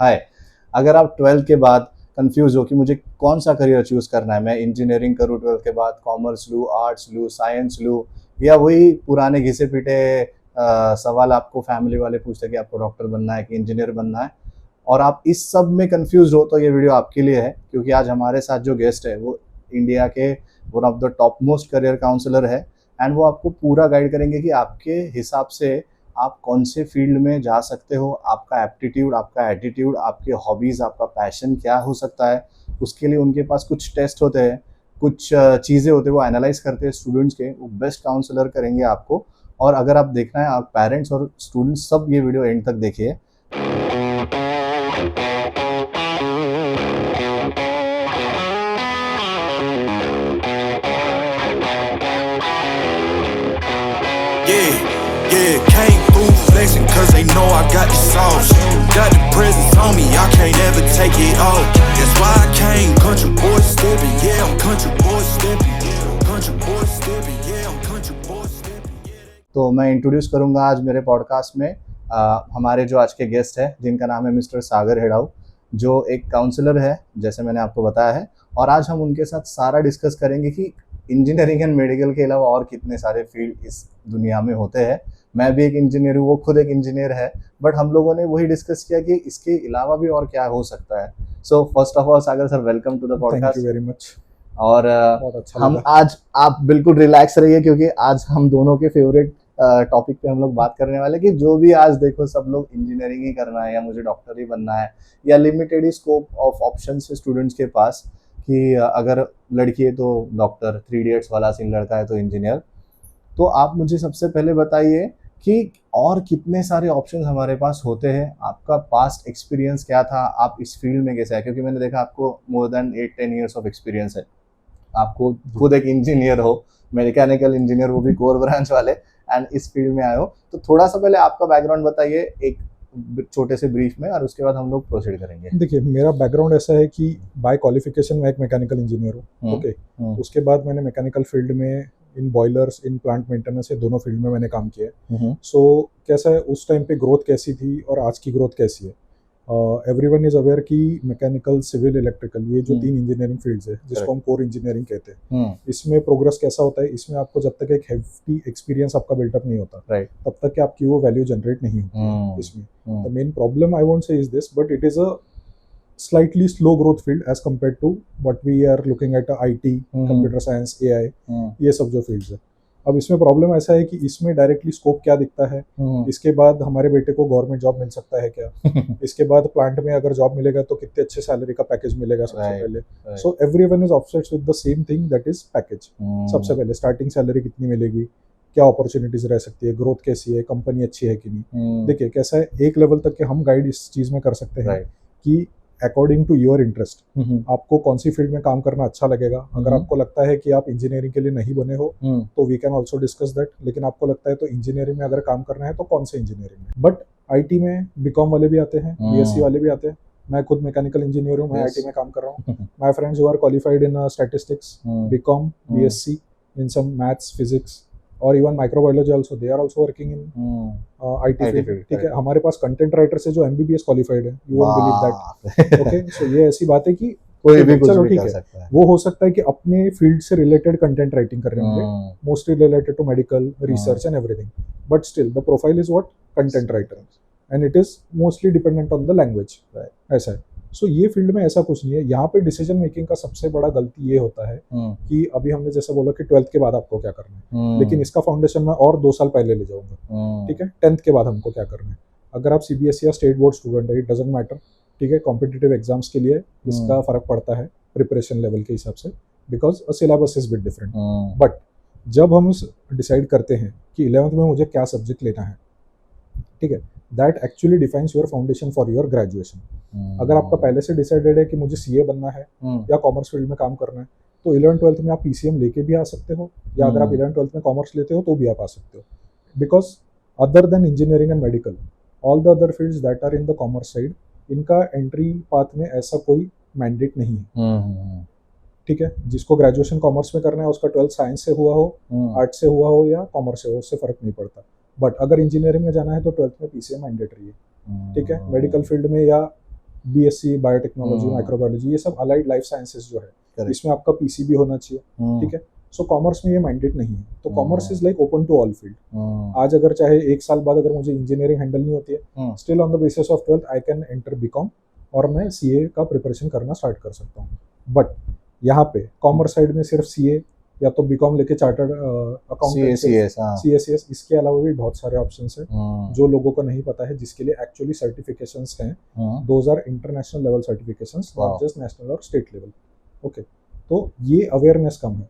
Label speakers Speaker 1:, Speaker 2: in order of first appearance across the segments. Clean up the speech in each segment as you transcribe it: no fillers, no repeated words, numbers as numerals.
Speaker 1: हाय। अगर आप 12th के बाद कंफ्यूज हो कि मुझे कौन सा करियर चूज करना है, मैं इंजीनियरिंग करूँ 12th के बाद, कॉमर्स लूँ, आर्ट्स लूँ, साइंस लूँ, या वही पुराने घिसे पीटे सवाल आपको फैमिली वाले पूछते कि आपको डॉक्टर बनना है कि इंजीनियर बनना है, और आप इस सब में कंफ्यूज हो, तो ये वीडियो आपके लिए है। क्योंकि आज हमारे साथ जो गेस्ट है वो इंडिया के one of the top most career counsellor है, एंड वो आपको पूरा गाइड करेंगे कि आपके हिसाब से आप कौन से फील्ड में जा सकते हो, आपका एप्टीट्यूड, आपका एटीट्यूड, आपके हॉबीज़, आपका पैशन क्या हो सकता है। उसके लिए उनके पास कुछ टेस्ट होते हैं, कुछ चीज़ें होते हैं, वो एनालाइज करते हैं स्टूडेंट्स के, वो बेस्ट काउंसलर करेंगे आपको। और अगर आप देखना है, आप पेरेंट्स और स्टूडेंट्स सब ये वीडियो एंड तक देखिए।
Speaker 2: Yeah, yeah, came through flexing cause they know I got the sauce. Got the presents on me, I can't ever take it off. That's why I came country boy stepping, yeah, I'm country boy stepping. Country boy stepping, yeah, I'm country boy stepping.
Speaker 1: तो मैं introduce करूंगा आज मेरे podcast में हमारे जो आज के गेस्ट हैं, जिनका नाम है मिस्टर सागर हेड़ाऊ, जो एक काउंसलर है, जैसे मैंने आपको बताया है। और आज हम उनके साथ सारा डिस्कस करेंगे कि इंजीनियरिंग एंड मेडिकल के अलावा और कितने सारे फील्ड इस दुनिया में होते हैं। मैं भी एक इंजीनियर हूँ, वो खुद एक इंजीनियर है, बट हम लोगों ने वही डिस्कस किया कि इसके अलावा भी और क्या हो सकता है। So first of all Sagar sir, welcome to the podcast.
Speaker 3: Thank you very much.
Speaker 1: और
Speaker 3: बहुत अच्छा
Speaker 1: हम
Speaker 3: लगा।
Speaker 1: आज, आप बिल्कुल रिलैक्स रहिए, क्योंकि आज हम दोनों के फेवरेट टॉपिक पे हम लोग बात करने वाले कि जो भी आज देखो सब लोग इंजीनियरिंग ही करना है, या मुझे डॉक्टर ही बनना है, या limited he scope of options है स्टूडेंट्स के पास कि अगर लड़की है तो डॉक्टर, 3 इडियट्स वाला सीन, लड़का है तो इंजीनियर। तो आप मुझे सबसे पहले बताइए कि और कितने सारे ऑप्शंस हमारे पास होते हैं, आपका पास्ट एक्सपीरियंस क्या था, आप इस फील्ड में कैसे आए? क्योंकि मैंने देखा आपको more than 8-10 years of experience है, आपको खुद एक इंजीनियर हो, मैकेनिकल इंजीनियर, वो भी कोर ब्रांच वाले, एंड इस फील्ड में आए हो। तो थोड़ा सा पहले आपका बैकग्राउंड बताइए एक छोटे से ब्रीफ में, और उसके बाद हम लोग प्रोसीड करेंगे।
Speaker 3: देखिए, मेरा बैकग्राउंड ऐसा है कि बाय क्वालिफिकेशन मैं एक मैकेनिकल इंजीनियर हूँ। ओके, उसके बाद मैंने मैकेनिकल फील्ड में इन बॉयलर्स, इन प्लांट मेंटेनेंस, ये दोनों फील्ड में मैंने काम किया है। सो कैसा है, उस टाइम पे ग्रोथ कैसी थी और आज की ग्रोथ कैसी है। एवरीवन इज अवेयर कि मैकेनिकल, सिविल, इलेक्ट्रिकल, ये जो 3 इंजीनियरिंग फील्ड्स है जिसको हम कोर इंजीनियरिंग कहते हैं, इसमें प्रोग्रेस कैसा होता है, इसमें आपको जब तक एक हेवी एक्सपीरियंस आपका बिल्टअप नहीं होता, तब तक कि आपकी वो वैल्यू जनरेट नहीं होती इसमें। The main problem I won't say is this, but it is a slightly slow growth field as compared to what we are looking at, IT, computer science, AI, ये सब जो फील्ड्स है। अब इसमें problem ऐसा है कि इसमें डायरेक्टली स्कोप क्या दिखता है, इसके बाद हमारे बेटे को गवर्नमेंट जॉब मिल सकता है क्या, इसके बाद प्लांट में अगर जॉब मिलेगा तो कितने अच्छे सैलरी का पैकेज मिलेगा सबसे पहले। So everyone is obsessed with the same thing, that is package. सबसे पहले स्टार्टिंग सैलरी कितनी मिलेगी, क्या अपॉर्चुनिटीज रह सकती है, ग्रोथ कैसी है, कंपनी अच्छी है कि नहीं। देखिए कैसा है, एक लेवल तक के हम गाइड इस चीज में कर सकते हैं कि अकॉर्डिंग टू योर इंटरेस्ट आपको कौन सी फील्ड में काम करना अच्छा लगेगा। अगर आपको लगता है कि आप इंजीनियरिंग के लिए नहीं बने हो तो we can also discuss that, लेकिन आपको लगता है तो इंजीनियरिंग में अगर काम करना है तो कौन से इंजीनियरिंग में। बट आईटी में बीकॉम वाले भी आते हैं, बीएससी वाले भी आते हैं। मैं खुद मैकेनिकल इंजीनियर हूँ, मैं आईटी में काम कर रहा हूँ। My friends who are qualified in statistics, BCom, BSc in some maths, physics, और even microbiology also, they are also working in IT field. ठीक है, हमारे पास कंटेंट राइटर से जो एमबीबीएस क्वालिफाइड है, you won't believe that. Okay, so ये ऐसी बात है कि
Speaker 1: कोई भी कुछ
Speaker 3: चलो
Speaker 1: भी
Speaker 3: ठीक
Speaker 1: कर
Speaker 3: है,
Speaker 1: सकता है।
Speaker 3: वो हो सकता है कि अपने फील्ड से रिलेटेड कंटेंट राइटिंग कर रहे होंगे, mostly related to medical research and everything, but still the profile is what, content writer, and it is mostly dependent on the language. ऐसा है। सो ये फील्ड में ऐसा कुछ नहीं है। यहाँ पे डिसीजन मेकिंग का सबसे बड़ा गलती ये होता है कि अभी हमने जैसे बोला कि 12th के बाद आपको क्या करना है, लेकिन इसका फाउंडेशन मैं और 2 साल पहले ले जाऊंगा। ठीक है, 10th के बाद हमको क्या करना है। अगर आप सीबीएसई या स्टेट बोर्ड स्टूडेंट है, इट डजंट मैटर। ठीक है, कॉम्पिटिटिव एग्जाम्स के लिए इसका फर्क पड़ता है प्रिपरेशन लेवल के हिसाब से, because syllabus is bit different. But जब हम डिसाइड करते हैं कि 11th में मुझे क्या सब्जेक्ट लेना है, ठीक है, that actually defines your foundation for your graduation. अगर आपका पहले से डिसाइडेड है कि मुझे सीए बनना है या कॉमर्स फील्ड में काम करना है, तो 11th-12th में आप पीसीएम लेके भी आ सकते हो, या अगर आप 11th-12th में कॉमर्स लेते हो तो भी आप आ सकते हो। Because other than engineering and medical, all the other fields that are in the commerce side, इनका एंट्री पाथ में ऐसा कोई मैंडेट नहीं है। ठीक है, जिसको ग्रेजुएशन कॉमर्स में करना है उसका 12th साइंस से हुआ हो, आर्ट्स से हुआ हो या कॉमर्स से हो, उससे फर्क नहीं पड़ता। बट अगर इंजीनियरिंग में जाना है तो 12th में पीसीएम मैंडेटरी है। ठीक है, मेडिकल फील्ड में या BSc बायोटेक्नोलॉजी,
Speaker 1: हम्म।
Speaker 3: माइक्रोबायोलॉजी, ये सब अलाइड लाइफ साइंसेज जो है,
Speaker 1: Correct.
Speaker 3: इसमें आपका PCB होना चाहिए, ठीक है। सो कॉमर्स में ये मैंडेट नहीं है, तो commerce is like open to all field. आज अगर चाहे 1 साल बाद अगर मुझे इंजीनियरिंग हैंडल नहीं होती है, still on the basis of 12th I can enter BCom और मैं CA का प्रिपरेशन करना स्टार्ट कर सकता हूँ। बट यहाँ पे कॉमर्स साइड में सिर्फ CA या तो बीकॉम लेके चार्टर्ड अकाउंटेंट,
Speaker 1: CACS, हाँ।
Speaker 3: CACS, इसके अलावा भी बहुत सारे ऑप्शंस हैं जो लोगों को नहीं पता है, जिसके लिए एक्चुअली सर्टिफिकेशंस हैं। Those are international level certifications, not just national और स्टेट लेवल। ओके, तो ये अवेयरनेस कम है।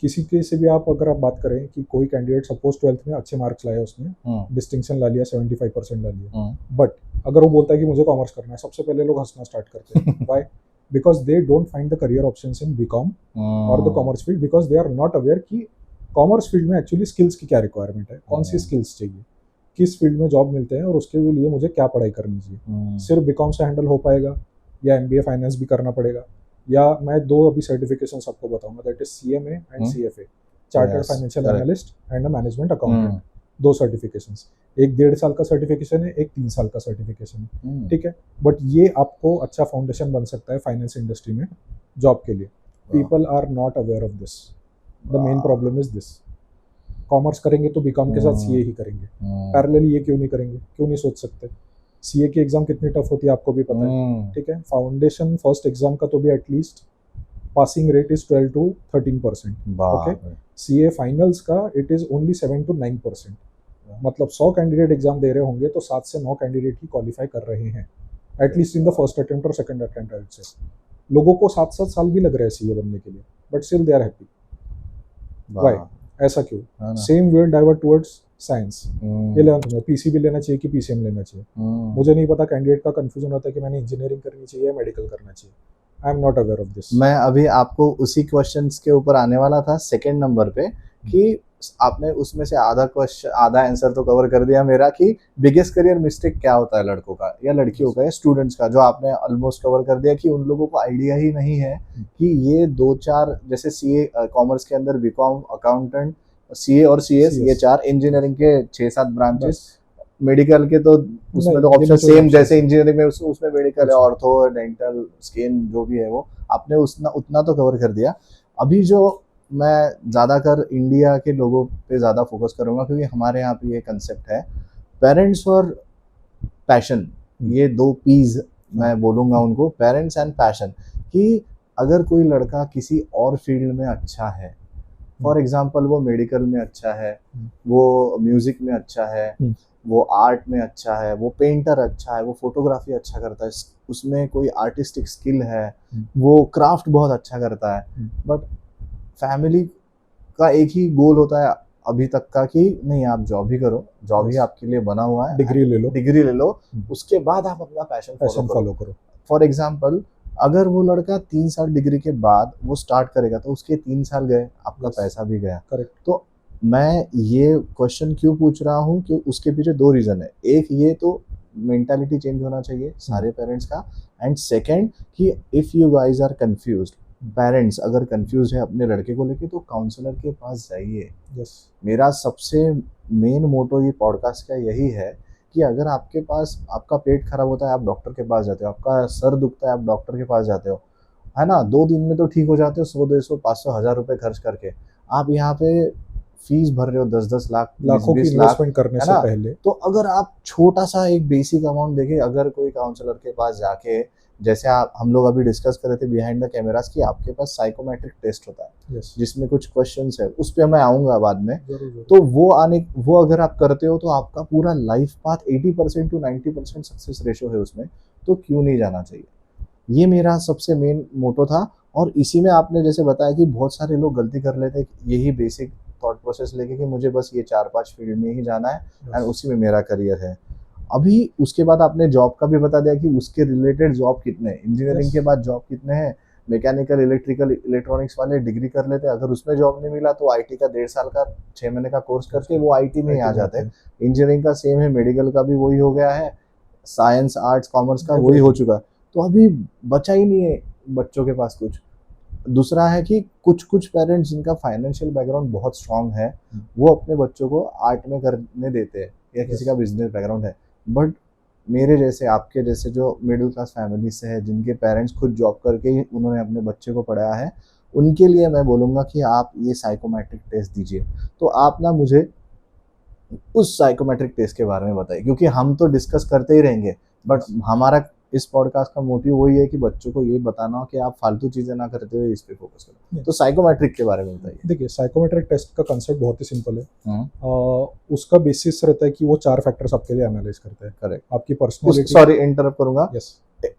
Speaker 3: किसी के से भी आप अगर आप बात करें कि कोई कैंडिडेट सपोज 12th में अच्छे मार्क्स लाया, उसने डिस्टिंक्शन ला लिया, 75% ला लिया, बट अगर वो बोलता है कि मुझे कॉमर्स करना है, सबसे पहले लोग हंसना स्टार्ट करते हैं। Why? Because they don't find the career options in BCom और the commerce field, because they are not aware कि कॉमर्स फील्ड में एक्चुअली स्किल्स की क्या रिक्वायरमेंट है, कौन सी स्किल्स चाहिए, किस फील्ड में जॉब मिलते हैं और उसके लिए मुझे क्या पढ़ाई करनी चाहिए। सिर्फ बीकॉम से हैंडल हो पाएगा या MBA फाइनेंस भी करना पड़ेगा, या मैं 2 अभी सर्टिफिकेशन आपको बताऊंगा, that is CMA and CFA, chartered financial analyst and management accountant. 2 certifications, एक 1.5 साल का सर्टिफिकेशन है, एक 3 साल का सर्टिफिकेशन है, ठीक है। बट ये आपको अच्छा फाउंडेशन बन सकता है फाइनेंस इंडस्ट्री में जॉब के लिए। People are not aware of this, the main problem is this. Commerce करेंगे तो बीकॉम के साथ CA ही करेंगे, पैरेलली ये क्यों नहीं करेंगे, क्यों नहीं सोच सकते? CA की एग्जाम कितनी टफ होती है आपको भी पता है, ठीक है। फाउंडेशन फर्स्ट एग्जाम का तो भी at least passing rate is 12 to 13%, okay. CA finals का इट इज ओनली 7 to 9%। मतलब 100 कैंडिडेट एग्जाम दे रहे होंगे तो 7 से 9 कैंडिडेट ही क्वालिफाई कर रहे हैं, at least in the first attempt और second attempt I would say. लोगों को 7-7 साल भी लग रहे हैं CA बनने के लिए, but still they are happy. Why? ऐसा क्यों? Same will divert towards science. 11th में PCB लेना चाहिए कि PCM लेना चाहिए, मुझे नहीं पता। कैंडिडेट का कंफ्यूजन होता है कि मैंने इंजीनियरिंग करनी चाहिए या मेडिकल करना चाहिए। I am not aware of this.
Speaker 1: मैं अभी आपको उसी क्वेश्चंस के ऊपर आने वाला था, सेकंड नंबर पे, कि आपने उसमें से आधा क्वेश्चन, आधा आंसर तो कवर कर दिया मेरा, कि बिगेस्ट करियर मिस्टेक क्या होता है लड़कों का या लड़कियों का या स्टूडेंट्स का, जो आपने ऑलमोस्ट कवर कर दिया कि उन लोगों को आइडिया ही नहीं है कि ये 2-4 जैसे CA कॉमर्स के अंदर बीकॉम, अकाउंटेंट, CA और CS, ये 4, इंजीनियरिंग के 6-7 ब्रांचेस, मेडिकल के तो उसमें तो ऑप्शन सेम जैसे इंजीनियरिंग में उसमें मेडिकल है, ऑर्थो, डेंटल, स्किन, जो भी है वो आपने उतना तो कवर कर दिया। अभी जो मैं ज़्यादातर इंडिया के लोगों पे ज़्यादा फोकस करूँगा, क्योंकि हमारे यहाँ पे ये कंसेप्ट है, पेरेंट्स और पैशन, ये 2 P's मैं बोलूँगा उनको, पेरेंट्स एंड पैशन, कि अगर कोई लड़का किसी और फील्ड में अच्छा है, फॉर एग्जांपल वो मेडिकल में अच्छा है, वो म्यूजिक में अच्छा है, वो आर्ट में अच्छा है, वो पेंटर अच्छा है, वो फोटोग्राफी अच्छा करता है, उसमें कोई आर्टिस्टिक स्किल है, वो क्राफ्ट बहुत अच्छा करता है, बट फैमिली का एक ही गोल होता है अभी तक का कि नहीं आप जॉब ही करो, जॉब ही आपके लिए बना हुआ है, डिग्री ले लो, उसके बाद आप अपना पैशन फॉलो करो। फॉर एग्जांपल अगर वो लड़का 3 साल डिग्री के बाद वो स्टार्ट करेगा तो उसके 3 साल गए, आपका पैसा भी गया। करेक्ट। तो मैं ये क्वेश्चन क्यों पूछ रहा हूँ कि उसके पीछे 2 रीज़न है। एक ये तो मेंटालिटी चेंज होना चाहिए सारे पेरेंट्स का, एंड सेकंड कि if you guys are confused, parents अगर कंफ्यूज है अपने लड़के को लेके, तो काउंसलर के पास जाइए। मेरा सबसे मेन मोटो ये पॉडकास्ट का यही है कि अगर आपके पास, आपका पेट खराब होता है आप डॉक्टर के पास जाते हो, आपका सर दुखता है आप डॉक्टर के पास जाते हो, है ना, 2 दिन में तो ठीक हो जाते हो, 100-150, 500-1000 रुपये खर्च करके। आप यहाँ पे फीस भर रहे हो 10-10 लाख,
Speaker 3: लाखों की इन्वेस्टमेंट करने से पहले।
Speaker 1: तो अगर आप छोटा सा एक बेसिक अमाउंट देके अगर कोई काउंसलर के पास जाके, जैसे हम लोग अभी डिस्कस कर रहे थे बिहाइंड द कैमरास कि आपके पास साइकोमेट्रिक टेस्ट होता है, जिसमें कुछ क्वेश्चंस है, उस पर मैं आऊँगा बाद में। तो वो अगर आप करते हो तो आपका पूरा life path 80% to 90% success ratio है उसमें, तो क्यों नहीं जाना चाहिए। ये मेरा सबसे मेन मोटो था। और इसी में आपने जैसे बताया कि बहुत सारे लोग गलती कर लेते यही बेसिक थॉट प्रोसेस लेके कि मुझे बस ये 4-5 फील्ड में ही जाना है एंड उसी में मेरा करियर है। अभी उसके बाद आपने जॉब का भी बता दिया कि उसके रिलेटेड जॉब कितने हैं, इंजीनियरिंग के बाद जॉब कितने हैं, मैकेनिकल, इलेक्ट्रिकल, इलेक्ट्रॉनिक्स वाले डिग्री कर लेते हैं, अगर उसमें जॉब नहीं मिला तो IT का 1.5 साल का 6 महीने का कोर्स करके वो IT में ही आ जाते हैं। इंजीनियरिंग का सेम है, मेडिकल का भी वही हो गया है, साइंस, आर्ट्स, कॉमर्स का वही हो चुका। तो अभी बचा ही नहीं है बच्चों के पास कुछ। दूसरा है कि कुछ पेरेंट्स जिनका फाइनेंशियल बैकग्राउंड बहुत स्ट्रांग है, वो अपने बच्चों को आर्ट में करने देते हैं, या किसी का बिजनेस बैकग्राउंड है, बट मेरे जैसे आपके जैसे जो मिडिल क्लास फैमिली से है, जिनके पेरेंट्स खुद जॉब करके ही उन्होंने अपने बच्चे को पढ़ाया है, उनके लिए मैं बोलूँगा कि आप ये साइकोमेट्रिक टेस्ट दीजिए। तो आप ना मुझे उस साइकोमेट्रिक टेस्ट के बारे में बताइए, क्योंकि हम तो डिस्कस करते ही रहेंगे, बट हमारा इस पॉडकास्ट का मोटिव वही है कि बच्चों को ये बताना हो कि आप फालतू चीज़ें ना करते हुए इस पे फोकस करो। तो साइकोमेट्रिक के बारे में बताइए।
Speaker 3: देखिए, साइकोमेट्रिक टेस्ट का कंसेप्ट बहुत ही सिंपल है।
Speaker 1: हम्म,
Speaker 3: उसका बेसिस रहता है कि वो 4 फैक्टर्स आपके लिए एनालाइज करता है।
Speaker 1: करेक्ट।
Speaker 3: आपकी पर्सनैलिटी।
Speaker 1: सॉरी इंटरप्ट करूंगा।
Speaker 3: यस।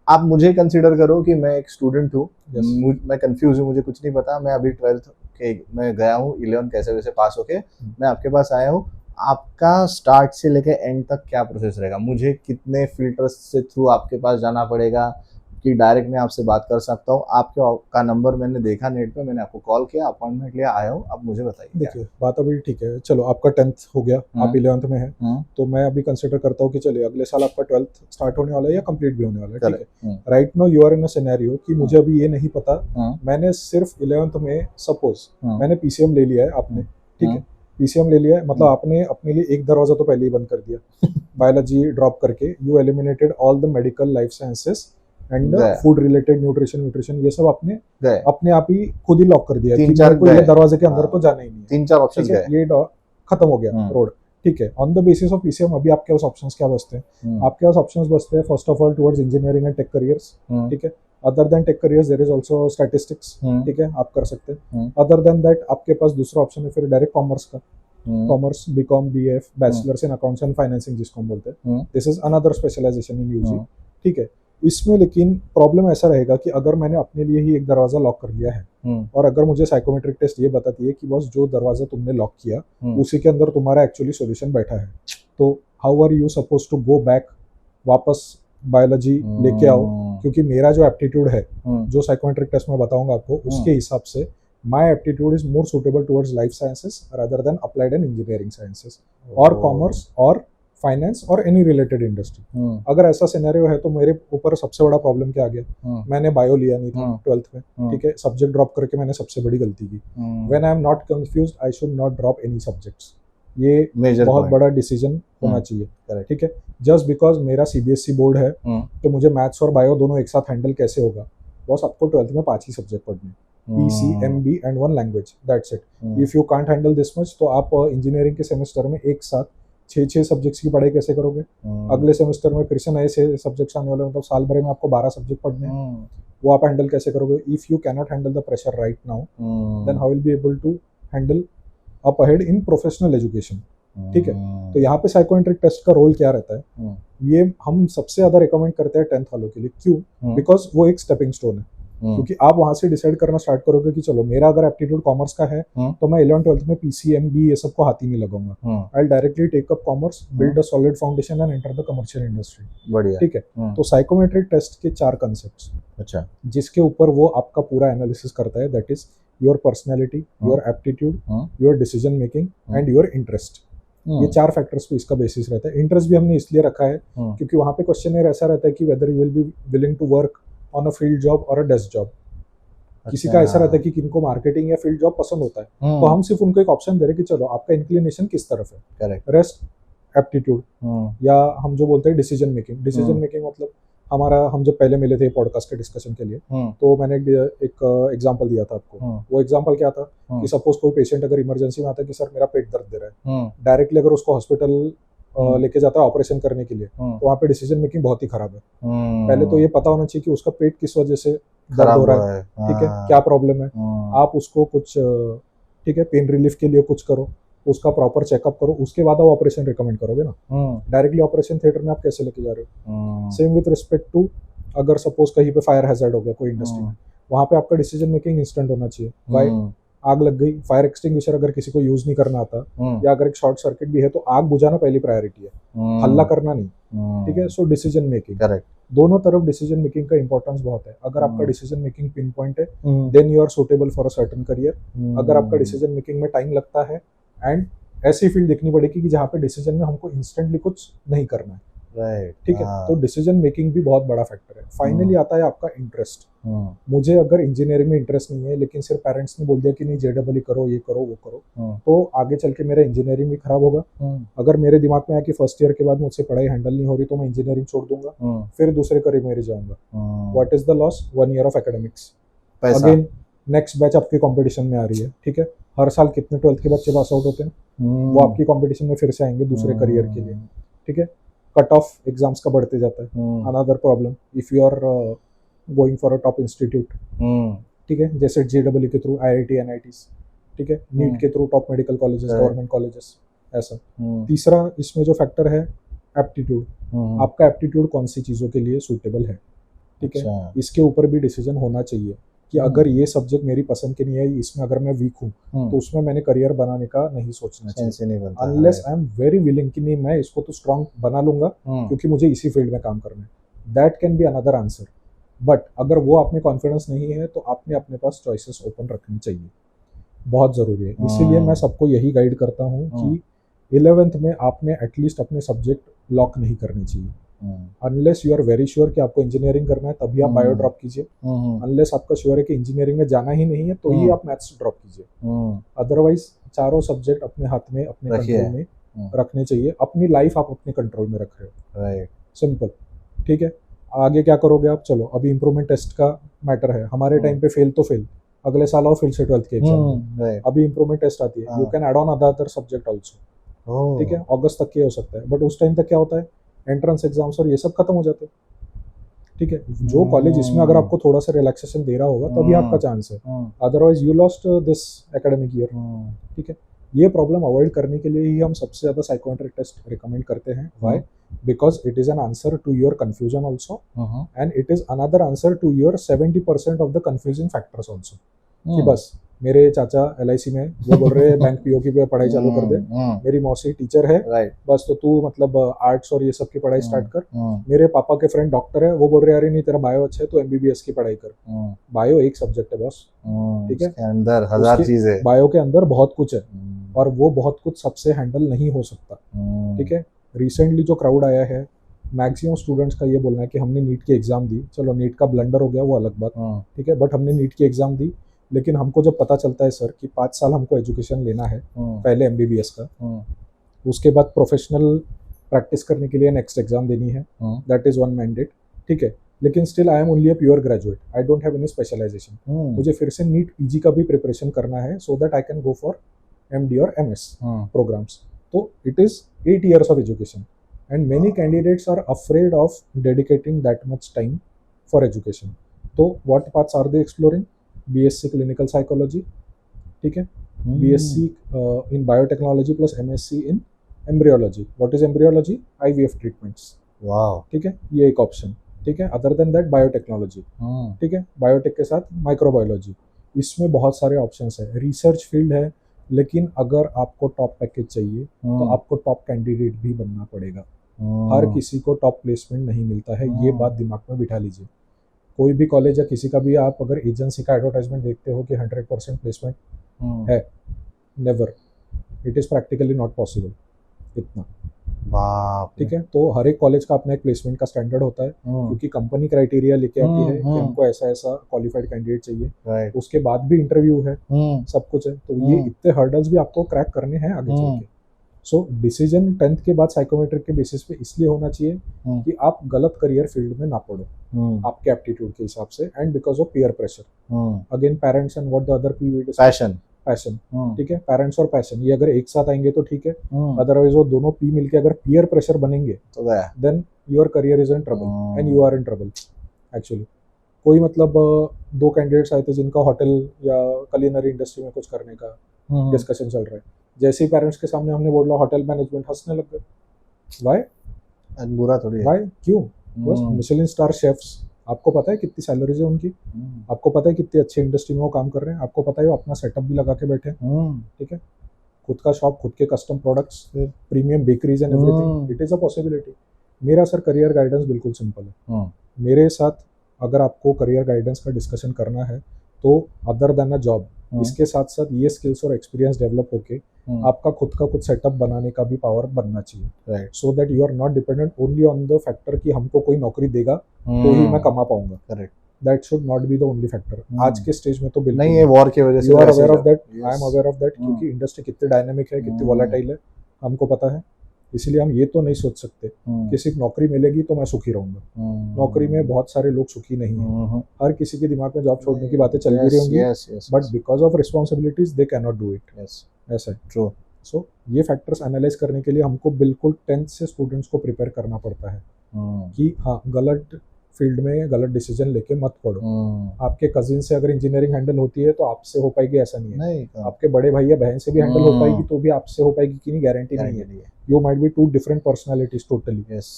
Speaker 1: आप मुझे कंसीडर करो कि मैं एक स्टूडेंट हूँ,
Speaker 3: Yes.
Speaker 1: मैं कंफ्यूज हूँ, मुझे कुछ नहीं पता, मैं अभी 12th के मैं गया हूँ, 11 कैसे वैसे पास होके मैं आपके पास आया हूँ। आपका स्टार्ट से लेके एंड तक क्या प्रोसेस रहेगा? मुझे कितने फिल्टर्स से थ्रू आपके पास जाना पड़ेगा कि डायरेक्ट मैं आपसे बात कर सकता हूँ? आपके का नंबर मैंने देखा नेट पे, मैंने आपको कॉल किया, अपॉइंटमेंट लिया, आया हूँ, अब मुझे बताइए।
Speaker 3: देखिए, बात अभी ठीक है। चलो, आपका 10th हो गया, आप 11th में हैं, तो मैं अभी कंसिडर करता हूँ कि चलिए अगले साल आपका 12th स्टार्ट होने वाला है या कंप्लीट भी होने वाला है, ठीक है। Right now you are in a scenario कि मुझे अभी ये नहीं पता, मैंने सिर्फ 11th में सपोज मैंने पीसीएम ले लिया है, आपने, ठीक है, पीसीएम ले लिया है, मतलब आपने अपने लिए एक दरवाजा तो पहले ही बंद कर दिया। बायोलॉजी ड्रॉप करके you eliminated all the medical, life sciences and food related, nutrition, ये सब आपने अपने आप ही खुद ही लॉक कर दिया कि मेरे को ये दरवाजे के अंदर तो जाना ही नहीं है।
Speaker 1: 3-4 ऑप्शन गए,
Speaker 3: ये खत्म हो गया रोड, ठीक है। On the basis of PCM अभी आपके पास ऑप्शंस क्या बचते हैं? आपके पास ऑप्शंस बचते हैं first of all towards engineering and tech careers, ठीक है। Other than tech careers there is also statistics, ठीक है, आप कर सकते हैं। अदर देन दैट आपके पास दूसरा ऑप्शन है फिर डायरेक्ट कॉमर्स का, commerce, BCom, BF, bachelors in accounts and financing जिसको हम बोलते हैं, this is another specialisation in UG, ठीक है। इसमें लेकिन प्रॉब्लम ऐसा रहेगा कि अगर मैंने अपने लिए ही एक दरवाजा लॉक कर लिया है और अगर मुझे साइकोमेट्रिक टेस्ट ये बताती है कि बस जो दरवाजा तुमने लॉक किया उसी के अंदर तुम्हारा एक्चुअली सॉल्यूशन बैठा है, तो how are you suppose to go back, वापस बायोलॉजी लेके आओ? क्योंकि मेरा जो एप्टीट्यूड है, जो साइकोमेट्रिक टेस्ट में बताऊंगा आपको, उसके हिसाब से माई aptitude is more suitable towards life sciences rather than applied and engineering sciences और कॉमर्स और फाइनेंस और एनी रिलेटेड इंडस्ट्री। अगर ऐसा सिनेरियो है तो मेरे ऊपर सबसे बड़ा प्रॉब्लम क्या आ गया? मैंने बायो लिया नहीं था 12th में, ठीक है, सब्जेक्ट ड्रॉप करके मैंने सबसे बड़ी गलती की। When I am not confused I should not drop any subjects. ये बहुत बड़ा डिसीजन होना चाहिए, ठीक है। जस्ट बिकॉज मेरा सीबीएसई बोर्ड है तो मुझे मैथ्स और बायो दोनों एक साथ हैंडल कैसे होगा? बस आपको 12th में 5 ही सब्जेक्ट पढ़ने, PCMB and 1 language, that's it. If you can't handle this much तो आप इंजीनियरिंग के सेमेस्टर में एक साथ 6 सब्जेक्ट्स की पढ़ाई कैसे करोगे? अगले सेमेस्टर में फिर से नए 6 सब्जेक्ट्स आने वाले, मतलब साल भर में आपको 12 सब्जेक्ट पढ़ने हैं, वो आप हैंडल कैसे करोगे? If you cannot handle the pressure right now then how will be able to handle up ahead in professional education, ठीक है। तो यहाँ पे साइकोमेट्रिक टेस्ट का रोल क्या रहता है? ये हम सबसे ज्यादा रिकमेंड करते हैं 10th वालों के लिए। क्यों? बिकॉज वो एक स्टेपिंग स्टोन है, क्योंकि आप वहां से डिसाइड करना स्टार्ट करोगे कि चलो मेरा अगर एप्टीट्यूड कॉमर्स का है तो मैं 11th-12th में PCMB ये सब को हाथ ही नहीं लगाऊंगा। I will directly take up commerce, build a solid foundation and enter the commercial industry.
Speaker 1: बढ़िया,
Speaker 3: ठीक है। तो साइकोमेट्रिक टेस्ट के 4 कंसेप्ट्स, अच्छा, जिसके ऊपर वो आपका पूरा एनालिसिस करता है, that is your personality, your aptitude, your decision making and your interest. ये 4 फैक्टर्स पे इसका बेसिस रहता है। इंटरेस्ट भी हमने इसलिए रखा है क्योंकि वहाँ पे क्वेश्चन ऐसा रहता है कि whether you will be willing to work on a field job और अ डेस्क जॉब। किसी का ऐसा रहता है कि किनको मार्केटिंग या फील्ड जॉब पसंद होता है, तो हम सिर्फ उनको एक ऑप्शन दे रहे हैं कि चलो आपका इंक्लिनेशन किस तरफ है। करेक्ट। रेस्ट एप्टीट्यूड या हम जो बोलते हैं डिसीजन मेकिंग। डिसीजन मेकिंग मतलब हमारा, हम जब पहले मिले थे पॉडकास्ट के डिस्कशन के लिए, तो मैंने एक एग्जांपल दिया था आपको। वो एग्जांपल क्या था कि सपोज कोई पेशेंट अगर इमरजेंसी में आता है कि सर मेरा पेट दर्द दे रहा है, डायरेक्टली अगर उसको हॉस्पिटल लेके जाता है ऑपरेशन करने के लिए, तो वहाँ पे डिसीजन मेकिंग बहुत ही खराब है। पहले तो ये पता होना चाहिए कि उसका पेट किस वजह से दर्द हो रहा है, ठीक है, क्या प्रॉब्लम है, आप उसको कुछ, ठीक है, पेन रिलीफ के लिए कुछ करो, उसका प्रॉपर चेकअप करो, उसके बाद आप ऑपरेशन रिकमेंड करोगे ना। डायरेक्टली ऑपरेशन थिएटर में आप कैसे लेके जा रहे हो? सेम विथ रिस्पेक्ट टू, अगर सपोज कहीं पे फायर हैजर्ड हो गया कोई इंडस्ट्री में, वहाँ पे आपका डिसीजन मेकिंग इंस्टेंट होना चाहिए। वाई? आग लग गई, फायर एक्सटिंग्विशर अगर किसी को यूज नहीं करना आता, या अगर एक शॉर्ट सर्किट भी है, तो आग बुझाना पहली प्रायोरिटी है, हल्ला करना नहीं, ठीक है। सो डिसीजन मेकिंग, करेक्ट, दोनों तरफ डिसीजन मेकिंग का इंपॉर्टेंस बहुत है। अगर आपका डिसीजन मेकिंग पिन पॉइंट है, then you are suitable for a certain career. अगर आपका डिसीजन मेकिंग में टाइम लगता है, एंड ऐसी फील्ड देखनी पड़ेगी कि जहाँ पे डिसीजन में हमको इंस्टेंटली कुछ नहीं करना है,
Speaker 1: राइट,
Speaker 3: ठीक है। तो डिसीजन मेकिंग भी बहुत बड़ा फैक्टर है। फाइनली आता है आपका इंटरेस्ट।
Speaker 1: हम्म,
Speaker 3: मुझे अगर इंजीनियरिंग में इंटरेस्ट नहीं है, लेकिन सिर्फ पेरेंट्स ने बोल दिया कि नहीं JEE करो, ये करो, वो करो, तो आगे चल के मेरा इंजीनियरिंग भी खराब होगा। अगर मेरे दिमाग में आया कि फर्स्ट ईयर के बाद मुझसे पढ़ाई हैंडल नहीं हो रही, तो मैं इंजीनियरिंग छोड़ दूंगा, फिर दूसरे करियर में जाऊंगा। What is the loss? 1 year of academics.
Speaker 1: पैसा।
Speaker 3: अगेन नेक्स्ट बैच आपके कंपटीशन में आ रही है, ठीक है। हर साल कितने 12th के बच्चे पास आउट होते हैं, वो आपकी कंपटीशन में फिर से आएंगे दूसरे करियर के लिए, ठीक है। कट ऑफ एग्जाम्स का बढ़ते जाता है। Another problem, if you are going for a top institute, ठीक है, जैसे JEE के थ्रू IIT NITs, ठीक है, नीट के through top medical colleges, government colleges, ऐसा। तीसरा इसमें जो फैक्टर है एप्टीट्यूड, आपका एप्टीट्यूड कौन सी चीज़ों के लिए सूटेबल है, ठीक है।
Speaker 1: अच्छा।
Speaker 3: इसके ऊपर भी डिसीजन होना चाहिए कि अगर ये सब्जेक्ट मेरी पसंद के नहीं है, इसमें अगर मैं वीक हूँ, तो उसमें मैंने करियर बनाने का नहीं सोचना
Speaker 1: सेंस ही नहीं
Speaker 3: चाहिए,
Speaker 1: बनता,
Speaker 3: unless I am very willing कि नहीं मैं इसको तो स्ट्रांग बना लूंगा क्योंकि मुझे इसी फील्ड में काम करना है। That can be another answer. But अगर वो आप में कॉन्फिडेंस नहीं है, तो आपने अपने पास चॉइसेस ओपन रखनी चाहिए, बहुत ज़रूरी है। इसीलिए मैं सबको यही गाइड करता हूँ कि 11th में आपने एटलीस्ट अपने सब्जेक्ट लॉक नहीं करने चाहिए। Unless you are very sure कि आपको इंजीनियरिंग करना है, तभी आप बायो ड्रॉप कीजिए। अनलेस आपका श्योर है कि इंजीनियरिंग में जाना ही नहीं है, तो ही आप मैथ्स ड्रॉप कीजिए। अदरवाइज चारों सब्जेक्ट अपने हाथ में, अपने कंट्रोल में रखने चाहिए। अपनी लाइफ आप अपने कंट्रोल में रख रहे हो,
Speaker 1: राइट,
Speaker 3: सिंपल, ठीक है। आगे क्या करोगे आप, चलो अभी इंप्रूवमेंट टेस्ट का मैटर है। हमारे टाइम पे फेल तो फेल, अगले साल आओ फिर से 12th के एग्जाम।
Speaker 1: राइट,
Speaker 3: अभी इंप्रूवमेंट टेस्ट आती है, you can add on other subject also, ठीक है। अगस्त तक ये हो सकता है, बट उस टाइम तक क्या होता है, एंट्रेंस एग्जाम्स और ये सब खत्म हो जाते हैं, ठीक है। जो कॉलेज इसमें अगर आपको थोड़ा सा रिलैक्सेशन दे रहा होगा, तभी आपका चांस है, otherwise you lost this academic year, ठीक है। ये प्रॉब्लम अवॉइड करने के लिए ही हम सबसे ज़्यादा साइकोमेट्रिक टेस्ट रिकमेंड करते हैं। Why? Because it is an answer to your confusion also, and it is another answer to your 70% of the confusing factors also. कि बस मेरे चाचा LIC में, वो बोल रहे हैं बैंक PO पे पढ़ाई चालू कर दे, मेरी मौसी टीचर है,
Speaker 1: राइट,
Speaker 3: बस तो तू मतलब आर्ट्स और ये सब की पढ़ाई स्टार्ट कर। मेरे पापा के फ्रेंड डॉक्टर है, वो बोल रहे हैं अरे नहीं तेरा बायो अच्छा है तो MBBS की पढ़ाई कर। बायो एक सब्जेक्ट है बस, ठीक है।
Speaker 1: अंदर हजार चीजें,
Speaker 3: बायो के अंदर बहुत कुछ है, और वो बहुत कुछ सबसे हैंडल नहीं हो सकता, ठीक है। रिसेंटली जो क्राउड आया है, मैक्सिमम स्टूडेंट्स का ये बोलना है कि हमने नीट की एग्जाम दी, चलो नीट का ब्लंडर हो गया वो अलग बात, ठीक है, बट हमने नीट की एग्जाम दी, लेकिन हमको जब पता चलता है सर कि 5 साल हमको एजुकेशन लेना है, पहले MBBS का, उसके बाद प्रोफेशनल प्रैक्टिस करने के लिए नेक्स्ट एग्जाम देनी है, दैट इज वन मैंडेट, ठीक है। लेकिन still I am only a pure graduate, I don't have any specialisation, मुझे फिर से नीट PG का भी प्रिपरेशन करना है, so that I can go for MD और MS प्रोग्राम्स। तो it is 8 years of education, and many candidates are afraid of dedicating that much time for education. तो what paths are they exploring? BSc clinical psychology, ठीक है, BSc in biotechnology plus MSc in embryology. What is embryology? IVF treatments,
Speaker 1: wow,
Speaker 3: ठीक है, ये एक option, ठीक है। Other than that biotechnology, ठीक है, बायोटेक के साथ माइक्रोबायोलॉजी, इसमें बहुत सारे ऑप्शंस है। रिसर्च फील्ड है, लेकिन अगर आपको टॉप पैकेज चाहिए, तो आपको टॉप कैंडिडेट भी बनना पड़ेगा। हर किसी को टॉप प्लेसमेंट नहीं मिलता है, ये बात दिमाग में बिठा लीजिए। कोई भी कॉलेज या किसी का भी आप अगर एजेंसी का एडवर्टाइजमेंट देखते हो कि 100% प्लेसमेंट है, never, it is practically not possible इतना,
Speaker 1: बाप,
Speaker 3: ठीक है। तो हर एक कॉलेज का अपना एक प्लेसमेंट का स्टैंडर्ड होता है, क्योंकि कंपनी क्राइटेरिया लेके आती है कि हमको ऐसा ऐसा क्वालिफाइड कैंडिडेट चाहिए,
Speaker 1: राइट,
Speaker 3: उसके बाद भी इंटरव्यू है, सब कुछ है। तो ये इतने हर्डल्स भी आपको क्रैक करने हैं आगे चल के। सो डिसीजन 10th के बाद साइकोमेट्रिक के बेसिस पे इसलिए होना चाहिए कि आप गलत करियर फील्ड में ना पढ़ो, आपके एप्टीट्यूड के हिसाब से, and because of peer pressure. Again parents and what the other P
Speaker 1: passion,
Speaker 3: passion, ठीक है। पेरेंट्स और पैशन ये अगर एक साथ आएंगे तो ठीक है, अदरवाइज वो दोनों पी मिलके अगर पीयर प्रेशर बनेंगे,
Speaker 1: तो गया,
Speaker 3: then your career is in trouble and you are in trouble actually. कोई मतलब 2 कैंडिडेट्स आए थे जिनका होटल या कुलिनरी इंडस्ट्री में कुछ करने का डिस्कशन चल रहा है, जैसे ही पेरेंट्स के सामने हमने बोला होटल मैनेजमेंट, हंसने लग गए। वाई?
Speaker 1: बुरा थोड़ी है,
Speaker 3: वाई? क्यों? बस मिशेलिन स्टार शेफ्स, आपको पता है कितनी सैलरीज है उनकी, आपको पता है कितनी अच्छी इंडस्ट्री में वो काम कर रहे हैं, आपको पता है वो अपना सेटअप भी लगा के बैठे हैं, ठीक है, खुद का शॉप, खुद के custom products, premium bakeries and everything, it is a possibility. मेरा सर करियर गाइडेंस बिल्कुल सिंपल है। मेरे साथ अगर आपको करियर गाइडेंस का डिस्कशन करना है, तो अदर देन अ जॉब, इसके साथ साथ ये स्किल्स और एक्सपीरियंस डेवलप होके आपका खुद का कुछ सेटअप बनाने का भी पावर बनना चाहिए,
Speaker 1: right,
Speaker 3: so that you are not dependent only on the factor कि हमको कोई नौकरी देगा तो ही मैं कमा पाऊंगा।
Speaker 1: Correct,
Speaker 3: that should not be the only factor. आज के स्टेज में तो बिल्कुल
Speaker 1: नहीं, ये वॉर की वजह से
Speaker 3: यू आर
Speaker 1: वैसे
Speaker 3: aware of
Speaker 1: he
Speaker 3: that,
Speaker 1: Yes.
Speaker 3: I am aware of that, क्योंकि इंडस्ट्री कितनी डायनेमिक है, कितनी वॉलेटाइल है, हमको पता है। इसलिए हम ये तो नहीं सोच सकते कि सिर्फ नौकरी मिलेगी तो मैं सुखी रहूंगा। नौकरी में बहुत सारे लोग सुखी नहीं हैं। हर किसी के दिमाग में जॉब छोड़ने की बातें चल भी रही होंगी, but because of responsibilities they can not do it. ऐसा है,
Speaker 1: ट्रू।
Speaker 3: सो ये फैक्टर्स एनालाइज करने के लिए हमको बिल्कुल 10th से स्टूडेंट्स को प्रिपेयर करना पड़ता है कि हाँ, गलत फील्ड में गलत डिसीजन लेके मत पड़ो। आपके कजिन से अगर इंजीनियरिंग हैंडल होती है तो आपसे हो पाएगी ऐसा नहीं है,
Speaker 1: नहीं,
Speaker 3: आपके बड़े भाई या बहन से भी हैंडल हो पाएगी तो भी आपसे हो पाएगी कि नहीं, गारंटी नहीं है। You might be two different personalities totally.
Speaker 1: Yes,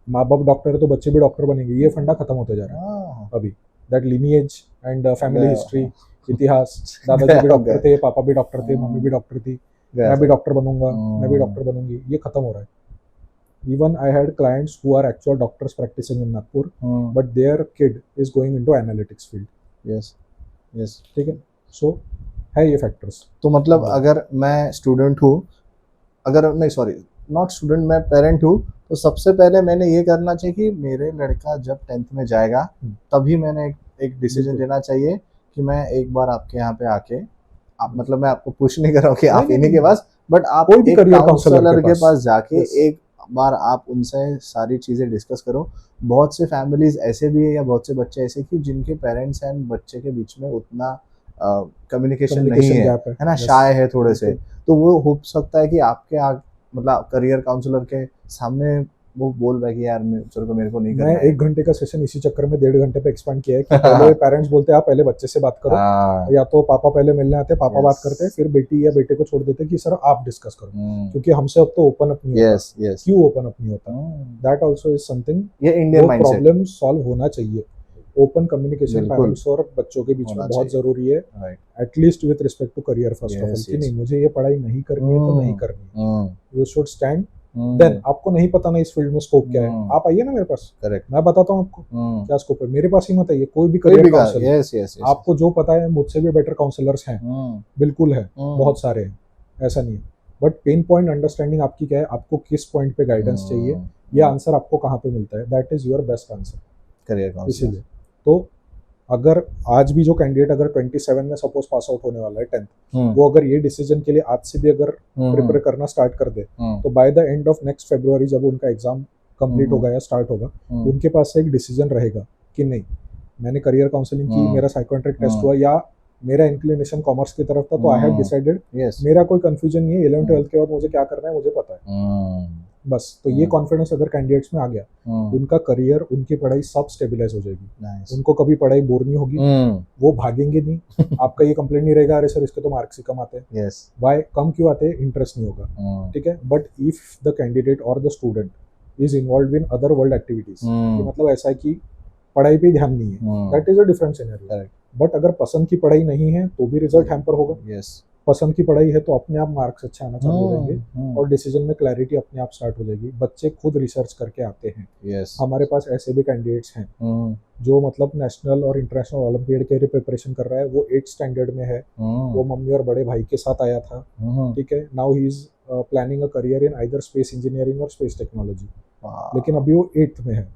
Speaker 3: माँ बाप डॉक्टर है तो बच्चे भी डॉक्टर बनेंगे, ये फंडा खत्म होते जा रहा है अभी। That lineage and family history, इतिहास, दादाजी भी डॉक्टर थे, पापा भी डॉक्टर थे, मम्मी भी डॉक्टर थी, मैं भी डॉक्टर बनूंगा, मैं भी डॉक्टर बनूंगी, ये खत्म हो रहा है। Even I had clients who are actual doctors practicing in Nagpur, but their kid is going into analytics field.
Speaker 1: Yes, yes,
Speaker 3: ठीक है, सो है ये फैक्टर्स।
Speaker 1: तो मतलब अगर मैं स्टूडेंट हूँ, अगर नहीं सॉरी नॉट स्टूडेंट, मैं पेरेंट हूँ, तो सबसे पहले मैंने ये करना चाहिए कि मेरे लड़का जब 10th में जाएगा तभी मैंने एक डिसीजन लेना चाहिए कि मैं एक बार आपके यहाँ पे आके, आप मतलब मैं आपको पुश नहीं कर रहा हूँ कि आप इन्हीं के पास, बट आप
Speaker 3: कोई भी
Speaker 1: एक
Speaker 3: career
Speaker 1: काउंसलर
Speaker 3: counselor
Speaker 1: के
Speaker 3: के
Speaker 1: पास जाके
Speaker 3: Yes.
Speaker 1: एक बार आप उनसे सारी चीज़ें डिस्कस करो। बहुत से फैमिलीज ऐसे भी है या बहुत से बच्चे ऐसे कि जिनके पेरेंट्स एंड बच्चे के बीच में उतना कम्युनिकेशन नहीं है,
Speaker 3: gap
Speaker 1: है ना,
Speaker 3: Yes.
Speaker 1: शाय है थोड़े से,
Speaker 3: बिल्कुल।
Speaker 1: तो वो हो सकता है कि आपके मतलब करियर काउंसलर के सामने वो बोल रहा है कि यार मेरे को नहीं करना
Speaker 3: मैं
Speaker 1: है।
Speaker 3: 1 घंटे का सेशन इसी चक्कर में 1.5 घंटे पे एक्सपांड किया है कि पहले पेरेंट्स बोलते हैं आप पहले बच्चे से बात करो,
Speaker 1: हाँ,
Speaker 3: या तो पापा पहले मिलने आते, पापा
Speaker 1: Yes.
Speaker 3: बात करते हैं, फिर बेटी या बेटे को छोड़ देते कि सर आप डिस्कस करो, क्योंकि हमसे अब तो ओपन अप नहीं होता।
Speaker 1: यस, यस,
Speaker 3: क्यों ओपन अप नहीं होता? दैट आल्सो इज समथिंग,
Speaker 1: ये इंडियन
Speaker 3: वो
Speaker 1: माइंडसेट
Speaker 3: प्रॉब्लम सॉल्व होना चाहिए। ओपन कम्युनिकेशन
Speaker 1: बिल्कुल।
Speaker 3: पेरेंट्स और बच्चों के बीच में
Speaker 1: होना
Speaker 3: बहुत
Speaker 1: चाहिए।
Speaker 3: जरूरी है,
Speaker 1: right,
Speaker 3: at least with respect to career first of all,
Speaker 1: Yes,
Speaker 3: कि
Speaker 1: yes.
Speaker 3: नहीं मुझे ये पढ़ाई नहीं करनी है तो नहीं करनी है। You should stand.
Speaker 1: Then
Speaker 3: then आपको नहीं पता ना इस फील्ड में स्कोप क्या है, आप आइए ना मेरे पास,
Speaker 1: करेक्ट,
Speaker 3: मैं बताता हूँ आपको क्या स्कोप है। मेरे पास ही मत आइए, कोई भी
Speaker 1: कोई
Speaker 3: करियर
Speaker 1: भी
Speaker 3: काउंसलर,
Speaker 1: यस, यस,
Speaker 3: आपको जो पता है मुझसे भी बेटर काउंसलर्स हैं, बिल्कुल है, बहुत सारे हैं, ऐसा नहीं है। बट पेन पॉइंट अंडरस्टैंडिंग आपकी क्या है, आपको किस पॉइंट पे गाइडेंस चाहिए, ये आंसर आपको कहाँ पे मिलता है, that is your best answer
Speaker 1: career counsellor.
Speaker 3: इसीलिए तो अगर आज भी जो कैंडिडेट अगर 27 में सपोज पास आउट होने वाला है 10th, वो अगर ये डिसीजन के लिए आज से भी अगर प्रिपेयर करना स्टार्ट कर दे, तो by the end of next February जब उनका एग्जाम कंप्लीट होगा या स्टार्ट होगा, उनके पास से एक डिसीजन रहेगा कि नहीं मैंने करियर काउंसलिंग की, मेरा साइकोमेट्रिक टेस्ट हुआ, या मेरा इंक्लिनेशन कॉमर्स की तरफ था तो आई हैव डिसाइडेड,
Speaker 1: यस,
Speaker 3: मेरा कोई कंफ्यूजन नहीं है, 11th-12th के बाद मुझे क्या करना है मुझे पता है बस। तो ये कॉन्फिडेंस अगर कैंडिडेट्स में आ गया, उनका करियर, उनकी पढ़ाई सब स्टेबलाइज हो जाएगी,
Speaker 1: नाइस,
Speaker 3: उनको कभी पढ़ाई बोर नहीं होगी, वो भागेंगे नहीं। आपका ये कंप्लेंट नहीं रहेगा अरे सर इसके तो मार्क्स ही कम आते हैं,
Speaker 1: यस,
Speaker 3: वाई कम क्यों आते हैं, इंटरेस्ट नहीं होगा, ठीक है। बट इफ द कैंडिडेट और the student is involve in other world activities, मतलब ऐसा है कि पढ़ाई पे ध्यान नहीं है, that is a different scenario. But अगर पसंद की पढ़ाई नहीं है तो भी रिजल्ट हैम्पर होगा,
Speaker 1: यस,
Speaker 3: पसंद की पढ़ाई है तो अपने आप मार्क्स अच्छे आना चालू हो जाएंगे और डिसीजन में क्लैरिटी अपने आप स्टार्ट हो जाएगी। बच्चे खुद रिसर्च करके आते हैं,
Speaker 1: यस,
Speaker 3: हमारे पास ऐसे भी कैंडिडेट्स हैं जो मतलब नेशनल और इंटरनेशनल ओलंपियाड के लिए प्रिपरेशन कर रहा है, वो 8th स्टैंडर्ड में है, वो मम्मी और बड़े भाई के साथ आया था, ठीक है। Now he is planning a career in either space engineering और स्पेस टेक्नोलॉजी, लेकिन अभी वो 8th में है,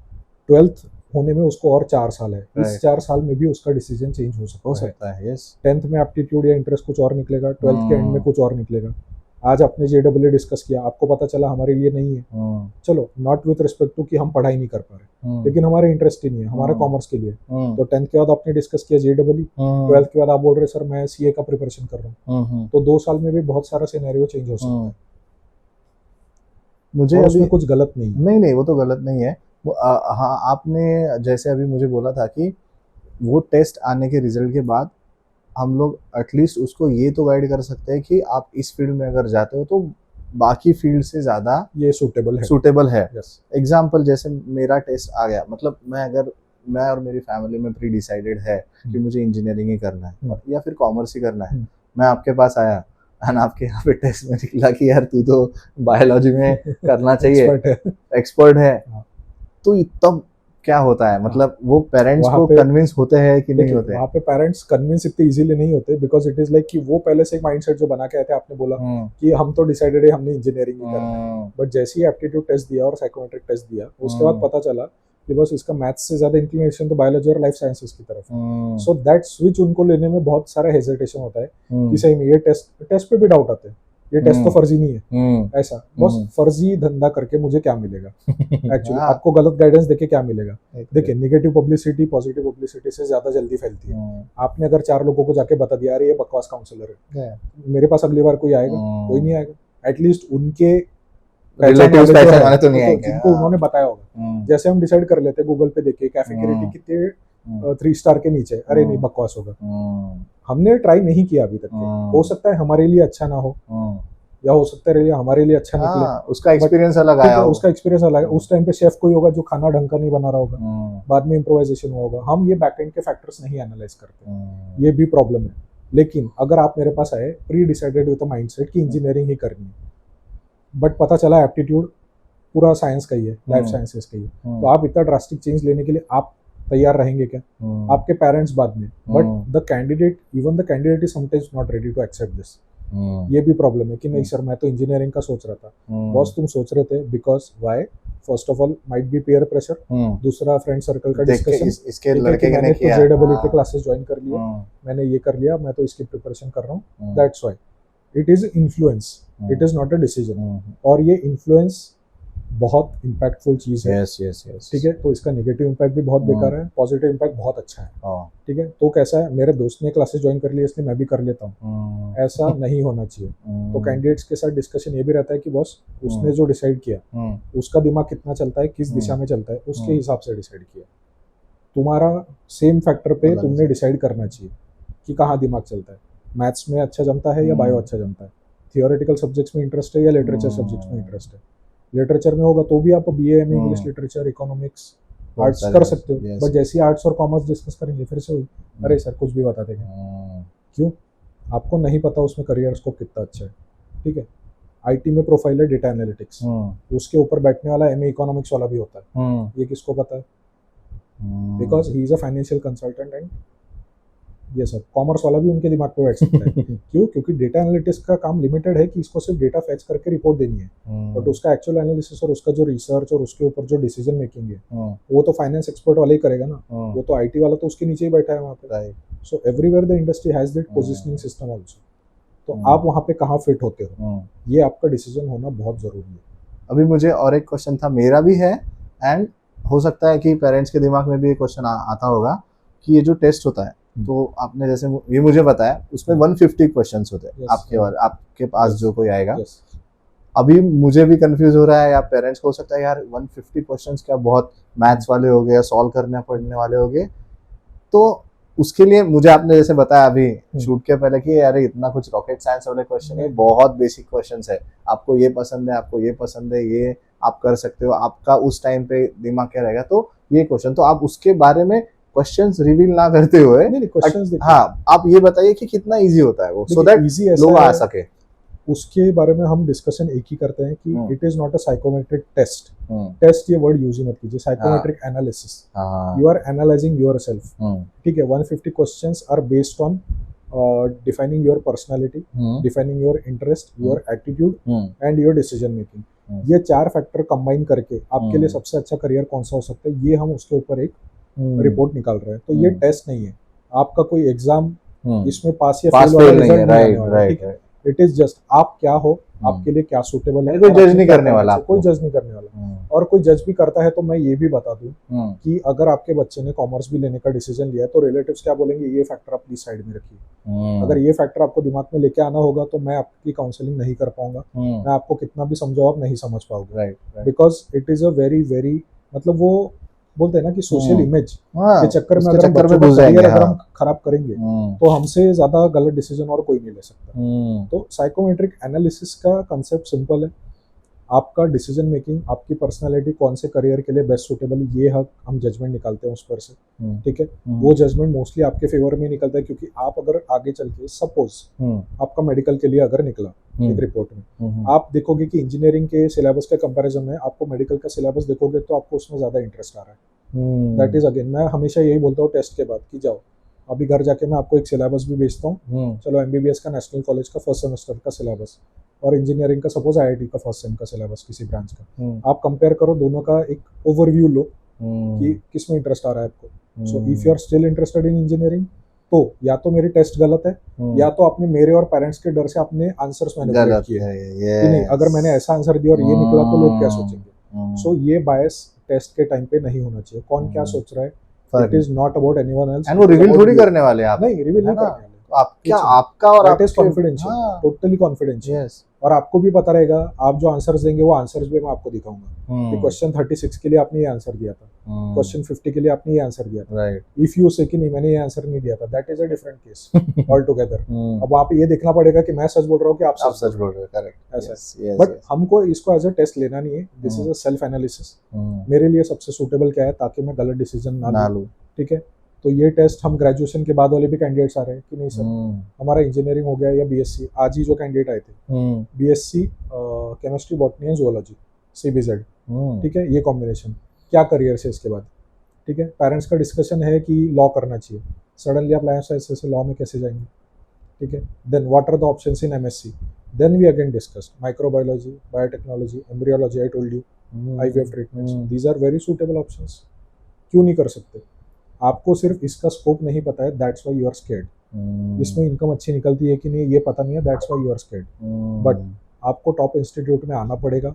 Speaker 3: 12th होने में उसको और 4 साल है, इस 4 साल में भी उसका डिसीजन चेंज हो सकता है।
Speaker 1: यस,
Speaker 3: 10th में एप्टीट्यूड या इंटरेस्ट कुछ और निकलेगा, 12th के एंड में कुछ और निकलेगा। आज आपने JEE डिस्कस किया, आपको पता चला हमारे लिए नहीं है, चलो नॉट विथ रिस्पेक्ट टू कि हम पढ़ाई नहीं कर पा रहे, लेकिन हमारे इंटरेस्ट ही नहीं है, हमारा कॉमर्स के लिए, तो 10th के बाद आपने डिस्कस किया JEE, 12th के बाद आप बोल रहे सर मैं CA का प्रिपरेशन कर रहा हूँ, तो 2 साल में भी बहुत सारा सिनेरियो चेंज हो सकता है।
Speaker 1: मुझे
Speaker 3: और
Speaker 1: अभी
Speaker 3: उसमें कुछ गलत नहीं है।
Speaker 1: नहीं, वो तो गलत नहीं है। वो हाँ, आपने जैसे अभी मुझे बोला था कि वो टेस्ट आने के रिजल्ट के बाद हम लोग एटलीस्ट उसको ये तो गाइड कर सकते हैं कि आप इस फील्ड में अगर जाते हो तो बाकी फील्ड से ज़्यादा
Speaker 3: ये सूटेबल है।
Speaker 1: यस, एग्जाम्पल जैसे मेरा टेस्ट आ गया, मतलब मैं और मेरी फैमिली में प्री डिसाइडेड है कि मुझे इंजीनियरिंग ही करना है या फिर कॉमर्स ही करना है, मैं आपके पास आया एंड आपके यहाँ पे टेस्ट में निकला कि यार तू तो बायोलॉजी में करना चाहिए, एक्सपर्ट है, तो तब क्या होता है, मतलब वो पेरेंट्स
Speaker 3: वहाँ
Speaker 1: को
Speaker 3: पे-
Speaker 1: कन्विंस होते हैं कि नहीं
Speaker 3: देखिए
Speaker 1: होते?
Speaker 3: वहाँ पे पेरेंट्स कन्विंस इतने इजीली नहीं होते, बिकॉज इट इज लाइक कि वो पहले से एक माइंडसेट जो बना के आए थे, आपने बोला
Speaker 1: हम्म,
Speaker 3: कि हम तो डिसाइडेड है हमने इंजीनियरिंग ही करना है,
Speaker 1: हम्म,
Speaker 3: बट जैसे ही एप्टीट्यूड टेस्ट दिया और साइकोमेट्रिक टेस्ट दिया, उसके बाद
Speaker 1: हम्म,
Speaker 3: पता चला कि बस इसका मैथ्स से ज्यादा इंक्लिनेशन तो बायोलॉजी और लाइफ साइंसेस की तरफ है।
Speaker 1: हम्म,
Speaker 3: सो दैट स्विच उनको लेने में बहुत सारा हेजिटेशन होता है कि
Speaker 1: हम्म,
Speaker 3: सही में ये टेस्ट टेस्ट पे भी डाउट आते हैं, ये टेस्ट तो फर्जी नहीं है,
Speaker 1: हम्म,
Speaker 3: ऐसा बस
Speaker 1: हम्म।
Speaker 3: फर्जी धंधा करके मुझे क्या मिलेगा, एक्चुअली
Speaker 1: हाँ,
Speaker 3: आपको गलत गाइडेंस देके क्या मिलेगा।
Speaker 1: एक-
Speaker 3: देखिए नेगेटिव पब्लिसिटी पॉजिटिव पब्लिसिटी से ज्यादा जल्दी फैलती है।
Speaker 1: हम्म,
Speaker 3: आपने अगर 4 लोगों को जाके बता दिया अरे ये बकवास काउंसलर है,
Speaker 1: yeah,
Speaker 3: मेरे पास अगली बार कोई आएगा? कोई नहीं आएगा। एटलीस्ट उनके पहचान
Speaker 1: रिलेटिव्स
Speaker 3: वाले जो
Speaker 1: पहचान
Speaker 3: है,
Speaker 1: वाले तो नहीं
Speaker 3: वो तो
Speaker 1: आएंगे।
Speaker 3: जिनको उन्होंने बताया होगा।
Speaker 1: हम्म,
Speaker 3: जैसे हम डिसाइड कर लेते हैं गूगल पे देखे कैफे की रेटिंग कितने 3 स्टार के नीचे, अरे नहीं बकवास होगा।
Speaker 1: हम्म,
Speaker 3: हमने ट्राई नहीं किया अभी तक के, हो सकता है हमारे लिए अच्छा ना हो,
Speaker 1: हम्म,
Speaker 3: या हो सकता है हमारे लिए अच्छा निकले,
Speaker 1: हाँ, उसका एक्सपीरियंस अलग
Speaker 3: ठीक
Speaker 1: आया
Speaker 3: है
Speaker 1: हो।
Speaker 3: उसका एक्सपीरियंस अलग है। उस टाइम पे शेफ कोई होगा जो खाना ढंग का नहीं बना रहा होगा,
Speaker 1: हम्म,
Speaker 3: बाद में इम्प्रोवाइजेशन हुआ होगा। हम ये बैकएंड के फैक्टर्स नहीं एनालाइज करते,
Speaker 1: हम्म,
Speaker 3: ये भी प्रॉब्लम है। लेकिन अगर आप मेरे पास आए प्री डिसाइडेड विद माइंडसेट कि इंजीनियरिंग ही करनी है, बट पता चला एप्टीट्यूड पूरा साइंस का ही है, लाइफ साइंसेस का ही है, तो आप इतना ड्रास्टिक चेंज लेने के लिए आप तैयार रहेंगे क्या? आपके पेरेंट्स बाद में, but the candidate, even the candidate is sometimes not ready to accept this. ये भी प्रॉब्लम है कि नहीं सर मैं तो इंजीनियरिंग का सोच रहा था। बॉस तुम सोच रहे थे because why? First of all might be peer pressure, दूसरा फ्रेंड सर्कल का
Speaker 1: देख के
Speaker 3: डिस्कशन,
Speaker 1: इसके लड़के ने
Speaker 3: मैंने तो
Speaker 1: किया।
Speaker 3: जेडब्ल्यू के क्लासेस ज्वाइन कर लिए,
Speaker 1: हम्म,
Speaker 3: मैंने ये कर लिया, मैं तो इसकी प्रिपरेशन कर रहा हूँ, that's why. It is influence, it is not a decision. और ये इन्फ्लुएंस बहुत इम्पैक्टफुल चीज है,
Speaker 1: यस यस यस,
Speaker 3: ठीक है। तो इसका नेगेटिव इम्पैक्ट भी बहुत बेकार है, पॉजिटिव इम्पैक्ट बहुत अच्छा है,
Speaker 1: हाँ,
Speaker 3: ठीक है। तो कैसा है, मेरे दोस्त ने क्लासेस ज्वाइन कर ली इसलिए मैं भी कर लेता हूँ, ऐसा नहीं होना चाहिए। तो कैंडिडेट्स के साथ डिस्कशन ये भी रहता है कि बॉस उसने जो डिसाइड किया उसका दिमाग कितना चलता है, किस दिशा में चलता है, उसके हिसाब से डिसाइड किया। तुम्हारा सेम फैक्टर पे
Speaker 1: अलग
Speaker 3: तुमने डिसाइड करना चाहिए कि कहाँ दिमाग चलता है, मैथ्स में अच्छा जमता है या बायो अच्छा जमता है, थियोरेटिकल सब्जेक्ट्स में इंटरेस्ट है या लिटरेचर सब्जेक्ट्स में इंटरेस्ट है। लिटरेचर में होगा तो भी आप BA M English literature economics
Speaker 1: बहुत
Speaker 3: आर्ट्स
Speaker 1: सारे
Speaker 3: कर सकते हो,
Speaker 1: yes.
Speaker 3: बट जैसे ही आर्ट्स और कॉमर्स डिस्कस करेंगे फिर से वही, अरे सर कुछ भी बता देंगे, क्यों? आपको नहीं पता उसमें करियर स्कोप कितना अच्छा है, ठीक है। आईटी में प्रोफाइल है डेटा एनालिटिक्स, उसके ऊपर बैठने वाला एमए इकोनॉमिक्स वाला भी होता है, ये किसको पता है? Because he is a financial consultant and ये सब कॉमर्स वाला भी उनके दिमाग पे बैठ सकता है। क्यों? क्योंकि डेटा एनालिटिक्स का काम लिमिटेड है कि इसको सिर्फ डेटा फैच करके रिपोर्ट देनी है, बट उसका एक्चुअल एनालिसिस और उसका जो रिसर्च और उसके ऊपर जो डिसीजन मेकिंग है वो तो फाइनेंस एक्सपर्ट वाला ही करेगा ना, वो तो आईटी वाला तो उसके नीचे ही बैठा है वहाँ पे। So everywhere the industry has that positioning system also. तो आप वहाँ पे कहाँ फिट होते हो, ये आपका डिसीजन होना बहुत जरूरी है।
Speaker 1: अभी मुझे और एक क्वेश्चन था, मेरा भी है, एंड हो सकता है कि पेरेंट्स के दिमाग में भी एक क्वेश्चन आता होगा कि ये जो टेस्ट होता है, तो आपने जैसे ये मुझे बताया उसमें 150 क्वेश्चंस होते हैं,
Speaker 3: Yes,
Speaker 1: आपके और आपके पास जो कोई आएगा।
Speaker 3: Yes.
Speaker 1: अभी मुझे भी कंफ्यूज हो रहा है, या पेरेंट्स को हो सकता है यार 150 क्वेश्चंस क्या बहुत मैथ्स वाले हो गए या सॉल्व करने पड़ने वाले हो गए। तो उसके लिए मुझे आपने जैसे बताया अभी शूट के पहले कि यार इतना कुछ रॉकेट साइंस वाले क्वेश्चन है, बहुत बेसिक क्वेश्चंस है, आपको ये पसंद है, आपको ये पसंद है, ये आप कर सकते हो, आपका उस टाइम पे दिमाग क्या रहेगा, तो ये क्वेश्चन, तो आप उसके बारे में क्वेश्चंस रिवील ना करते हुए
Speaker 3: क्वेश्चंस
Speaker 1: हाँ आप ये बताइए कि कितना इजी होता है वो, सो दैट
Speaker 3: इजी
Speaker 1: लोग आ सके।
Speaker 3: उसके बारे में हम डिस्कशन एक ही करते हैं कि it is not a psychometric test. Test ये वर्ड यूज ही मत कीजिए, psychometric analysis, you are analysing yourself, ठीक है। 150 questions are based on defining your personality, defining your interest, your attitude and your decision making. ये 4 factor combine करके आपके लिए सबसे अच्छा करियर कौन सा हो सकता है, ये हम उसके ऊपर एक रिपोर्ट निकाल रहे हैं। तो ये टेस्ट नहीं है, आपका कोई एग्जाम इसमें पास या फेल वाला रिजल्ट नहीं आने वाला, ठीक है। इट इज जस्ट आप क्या हो, आपके लिए क्या सूटेबल है,
Speaker 1: कोई जज नहीं करने वाला,
Speaker 3: कोई जज नहीं करने वाला। और कोई जज भी करता है तो मैं ये भी बता दूं कि अगर आपके बच्चे ने कॉमर्स भी लेने का डिसीजन लिया है तो रिलेटिव्स क्या बोलेंगे, ये फैक्टर आप प्लीज साइड में रखिए। अगर ये फैक्टर आपको दिमाग में लेके आना होगा तो मैं आपकी काउंसलिंग नहीं कर पाऊंगा, मैं आपको कितना भी समझाऊं आप नहीं समझ पाओगे, because it is a very very, मतलब वो बोलते हैं ना कि सोशल इमेज के चक्कर में अगर हम बच्चों का करियर अगर हम खराब करेंगे तो हमसे ज्यादा गलत डिसीजन और कोई नहीं ले सकता। तो साइकोमेट्रिक एनालिसिस का कंसेप्ट सिंपल है, आपका डिसीजन मेकिंग, आपकी पर्सनालिटी कौन से करियर के लिए बेस्ट सूटेबल है, ये हम जजमेंट निकालते हैं उस पर से, ठीक है। वो जजमेंट मोस्टली आपके फेवर में निकलता है, क्योंकि आप अगर आगे चल के सपोज आपका मेडिकल के लिए अगर निकला एक रिपोर्ट में, आप देखोगे कि इंजीनियरिंग के सिलेबस के कंपैरिजन में आपको मेडिकल का सिलेबस देखोगे तो आपको उसमें ज्यादा इंटरेस्ट आ रहा है, दैट इज अगेन, मैं हमेशा यही बोलता हूँ टेस्ट के बाद कि जाओ अभी घर जाके मैं आपको एक सिलेबस भी भेजता हूँ, चलो एमबीबीएस का नेशनल कॉलेज का फर्स्ट सेमेस्टर का सिलेबस और इंजीनियरिंग का सपोज आईआईटी का फर्स्ट सेम का सिलेबस किसी ब्रांच का, आप कंपेयर करो दोनों का एक ओवरव्यू लो कि किस में इंटरेस्ट आ रहा है आपको। So if you are still interested in engineering तो या तो मेरी टेस्ट गलत है या तो आपने मेरे और पेरेंट्स के डर से अपने आंसर्स मैनिपुलेट
Speaker 1: गलत
Speaker 3: किए
Speaker 1: है
Speaker 3: कि नहीं, अगर मैंने ऐसा आंसर दिया और ये निकला तो लोग क्या सोचेंगे। सो ये बायस टेस्ट के टाइम पे नहीं होना चाहिए, कौन क्या सोच रहा है, it is not about anyone else,
Speaker 1: and वो रिवील थोड़ी करने वाले हैं आप,
Speaker 3: नहीं रिवील नहीं
Speaker 1: है ना?
Speaker 3: करने वाले,
Speaker 1: आपका
Speaker 3: कुछ नहीं।
Speaker 1: आपका और
Speaker 3: दैट इज
Speaker 1: आपके,
Speaker 3: कॉन्फिडेंशियल,
Speaker 1: हाँ,
Speaker 3: टोटली कॉन्फिडेंशियल।
Speaker 1: यस,
Speaker 3: और आपको भी पता रहेगा, आप जो आंसर्स देंगे वो आंसर्स भी मैं आपको दिखाऊंगा कि क्वेश्चन 36 के लिए आपने ये आंसर दिया था, क्वेश्चन 50 के लिए आपने ये आंसर दिया था।
Speaker 1: राइट,
Speaker 3: इफ यू से कि नहीं मैंने ये आंसर नहीं दिया था, that is a different case all together. अब वहाँ पे ये देखना पड़ेगा कि मैं सच बोल रहा हूँ कि आप
Speaker 1: आप सच बोल रहे हो, करेक्ट,
Speaker 3: ऐसा
Speaker 1: यस, यस,
Speaker 3: बट हमको इसको एज अ टेस्ट लेना नहीं है, this is a self analysis, मेरे लिए सबसे सूटेबल क्या है ताकि मैं गलत डिसीजन ना
Speaker 1: ना
Speaker 3: लूं,
Speaker 1: लूं,
Speaker 3: ठीक है। तो ये टेस्ट हम ग्रेजुएशन के बाद वाले भी कैंडिडेट्स आ रहे हैं कि नहीं सर हमारा इंजीनियरिंग हो गया या बीएससी, आज ही जो कैंडिडेट आए थे BSc chemistry botany and zoology CBZ, ठीक है, ये कॉम्बिनेशन क्या करियर से इसके बाद, ठीक है। पेरेंट्स का डिस्कशन है कि लॉ करना चाहिए, सडनली आप लाइफ साइंसेस से लॉ में कैसे जाएंगे, ठीक है। Then what are the options in MSc, then we again discuss microbiology, biotechnology, embryology, I told you, IVF treatments, these are very suitable options, क्यों नहीं कर सकते। आपको सिर्फ इसका स्कोप नहीं पता है, that's why you are scared. इसमें इनकम अच्छी निकलती है कि नहीं ये पता नहीं है, that's why you are scared. But आपको टॉप इंस्टीट्यूट में आना पड़ेगा,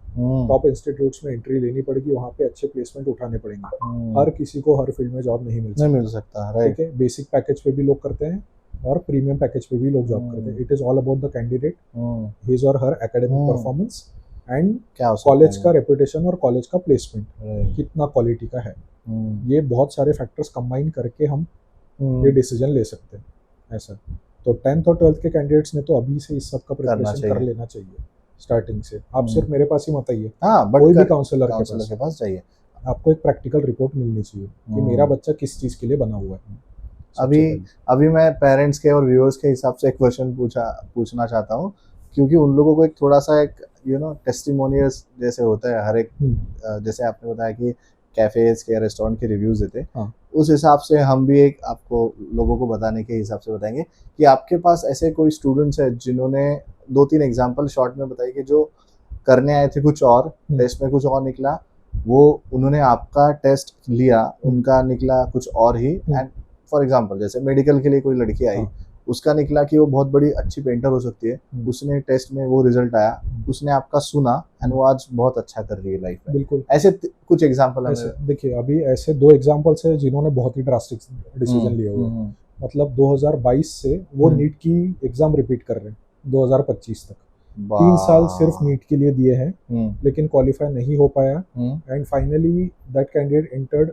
Speaker 3: टॉप इंस्टीट्यूट्स में एंट्री लेनी पड़ेगी, वहाँ पे अच्छे प्लेसमेंट उठाने पड़ेंगे। हर किसी को हर फील्ड में जॉब नहीं मिल
Speaker 1: सकता, राइट,
Speaker 3: ठीक है। बेसिक पैकेज पे भी लोग करते हैं और प्रीमियम पैकेज पे भी लोग जॉब करते हैं। It is all about the candidate, his और हर एकेडमिक परफॉर्मेंस एंड कॉलेज का रेपुटेशन और कॉलेज का प्लेसमेंट कितना क्वालिटी का है। ये बहुत सारे फैक्टर्स कंबाइन करके हम ये डिसीजन ले सकते हैं ऐसा। तो 10th और 12th के कैंडिडेट्स ने तो अभी से इस सब का प्रिपरेशन कर लेना चाहिए स्टार्टिंग से। आप सिर्फ मेरे पास ही मत आइए, कोई भी काउंसलर के पास
Speaker 1: चाहिए,
Speaker 3: आपको एक प्रैक्टिकल रिपोर्ट मिलनी चाहिए कि मेरा बच्चा किस चीज़ के लिए बना हुआ है।
Speaker 1: अभी मैं पेरेंट्स के और व्यूअर्स के हिसाब से एक क्वेश्चन पूछना चाहता हूँ, क्योंकि उन लोगों को एक थोड़ा सा एक टेस्टिमोनियल्स जैसे होता है हर एक, जैसे आपने बताया कि कैफेज के रेस्टोरेंट के रिव्यूज देते, उस हिसाब से हम भी एक आपको लोगों को बताने के हिसाब से बताएंगे कि आपके पास ऐसे कोई स्टूडेंट्स है जिन्होंने 2-3 एग्जांपल शॉर्ट में बताई कि जो करने आए थे कुछ और, टेस्ट में कुछ और निकला, वो उन्होंने आपका टेस्ट लिया, उनका निकला कुछ और ही। एंड फॉर एग्जांपल जैसे मेडिकल के लिए कोई लड़की आई, उसका निकला कि वो बहुत बड़ी अच्छी पेंटर हो सकती है, उसने टेस्ट में वो रिजल्ट आया, उसने आपका सुना एंड वो आज बहुत अच्छा कर रही है लाइफ में।
Speaker 3: बिल्कुल
Speaker 1: ऐसे कुछ एग्जांपल
Speaker 3: ऐसे देखिए, अभी ऐसे 2 एग्जांपल्स है जिन्होंने बहुत ही ड्रास्टिक डिसीजन लिए हुए हैं। मतलब 2022 से वो नीट की एग्जाम रिपीट कर रहे हैं 2025 तक, 3 साल सिर्फ नीट के लिए दिए हैं, लेकिन क्वालिफाई नहीं हो पाया। And finally that candidate entered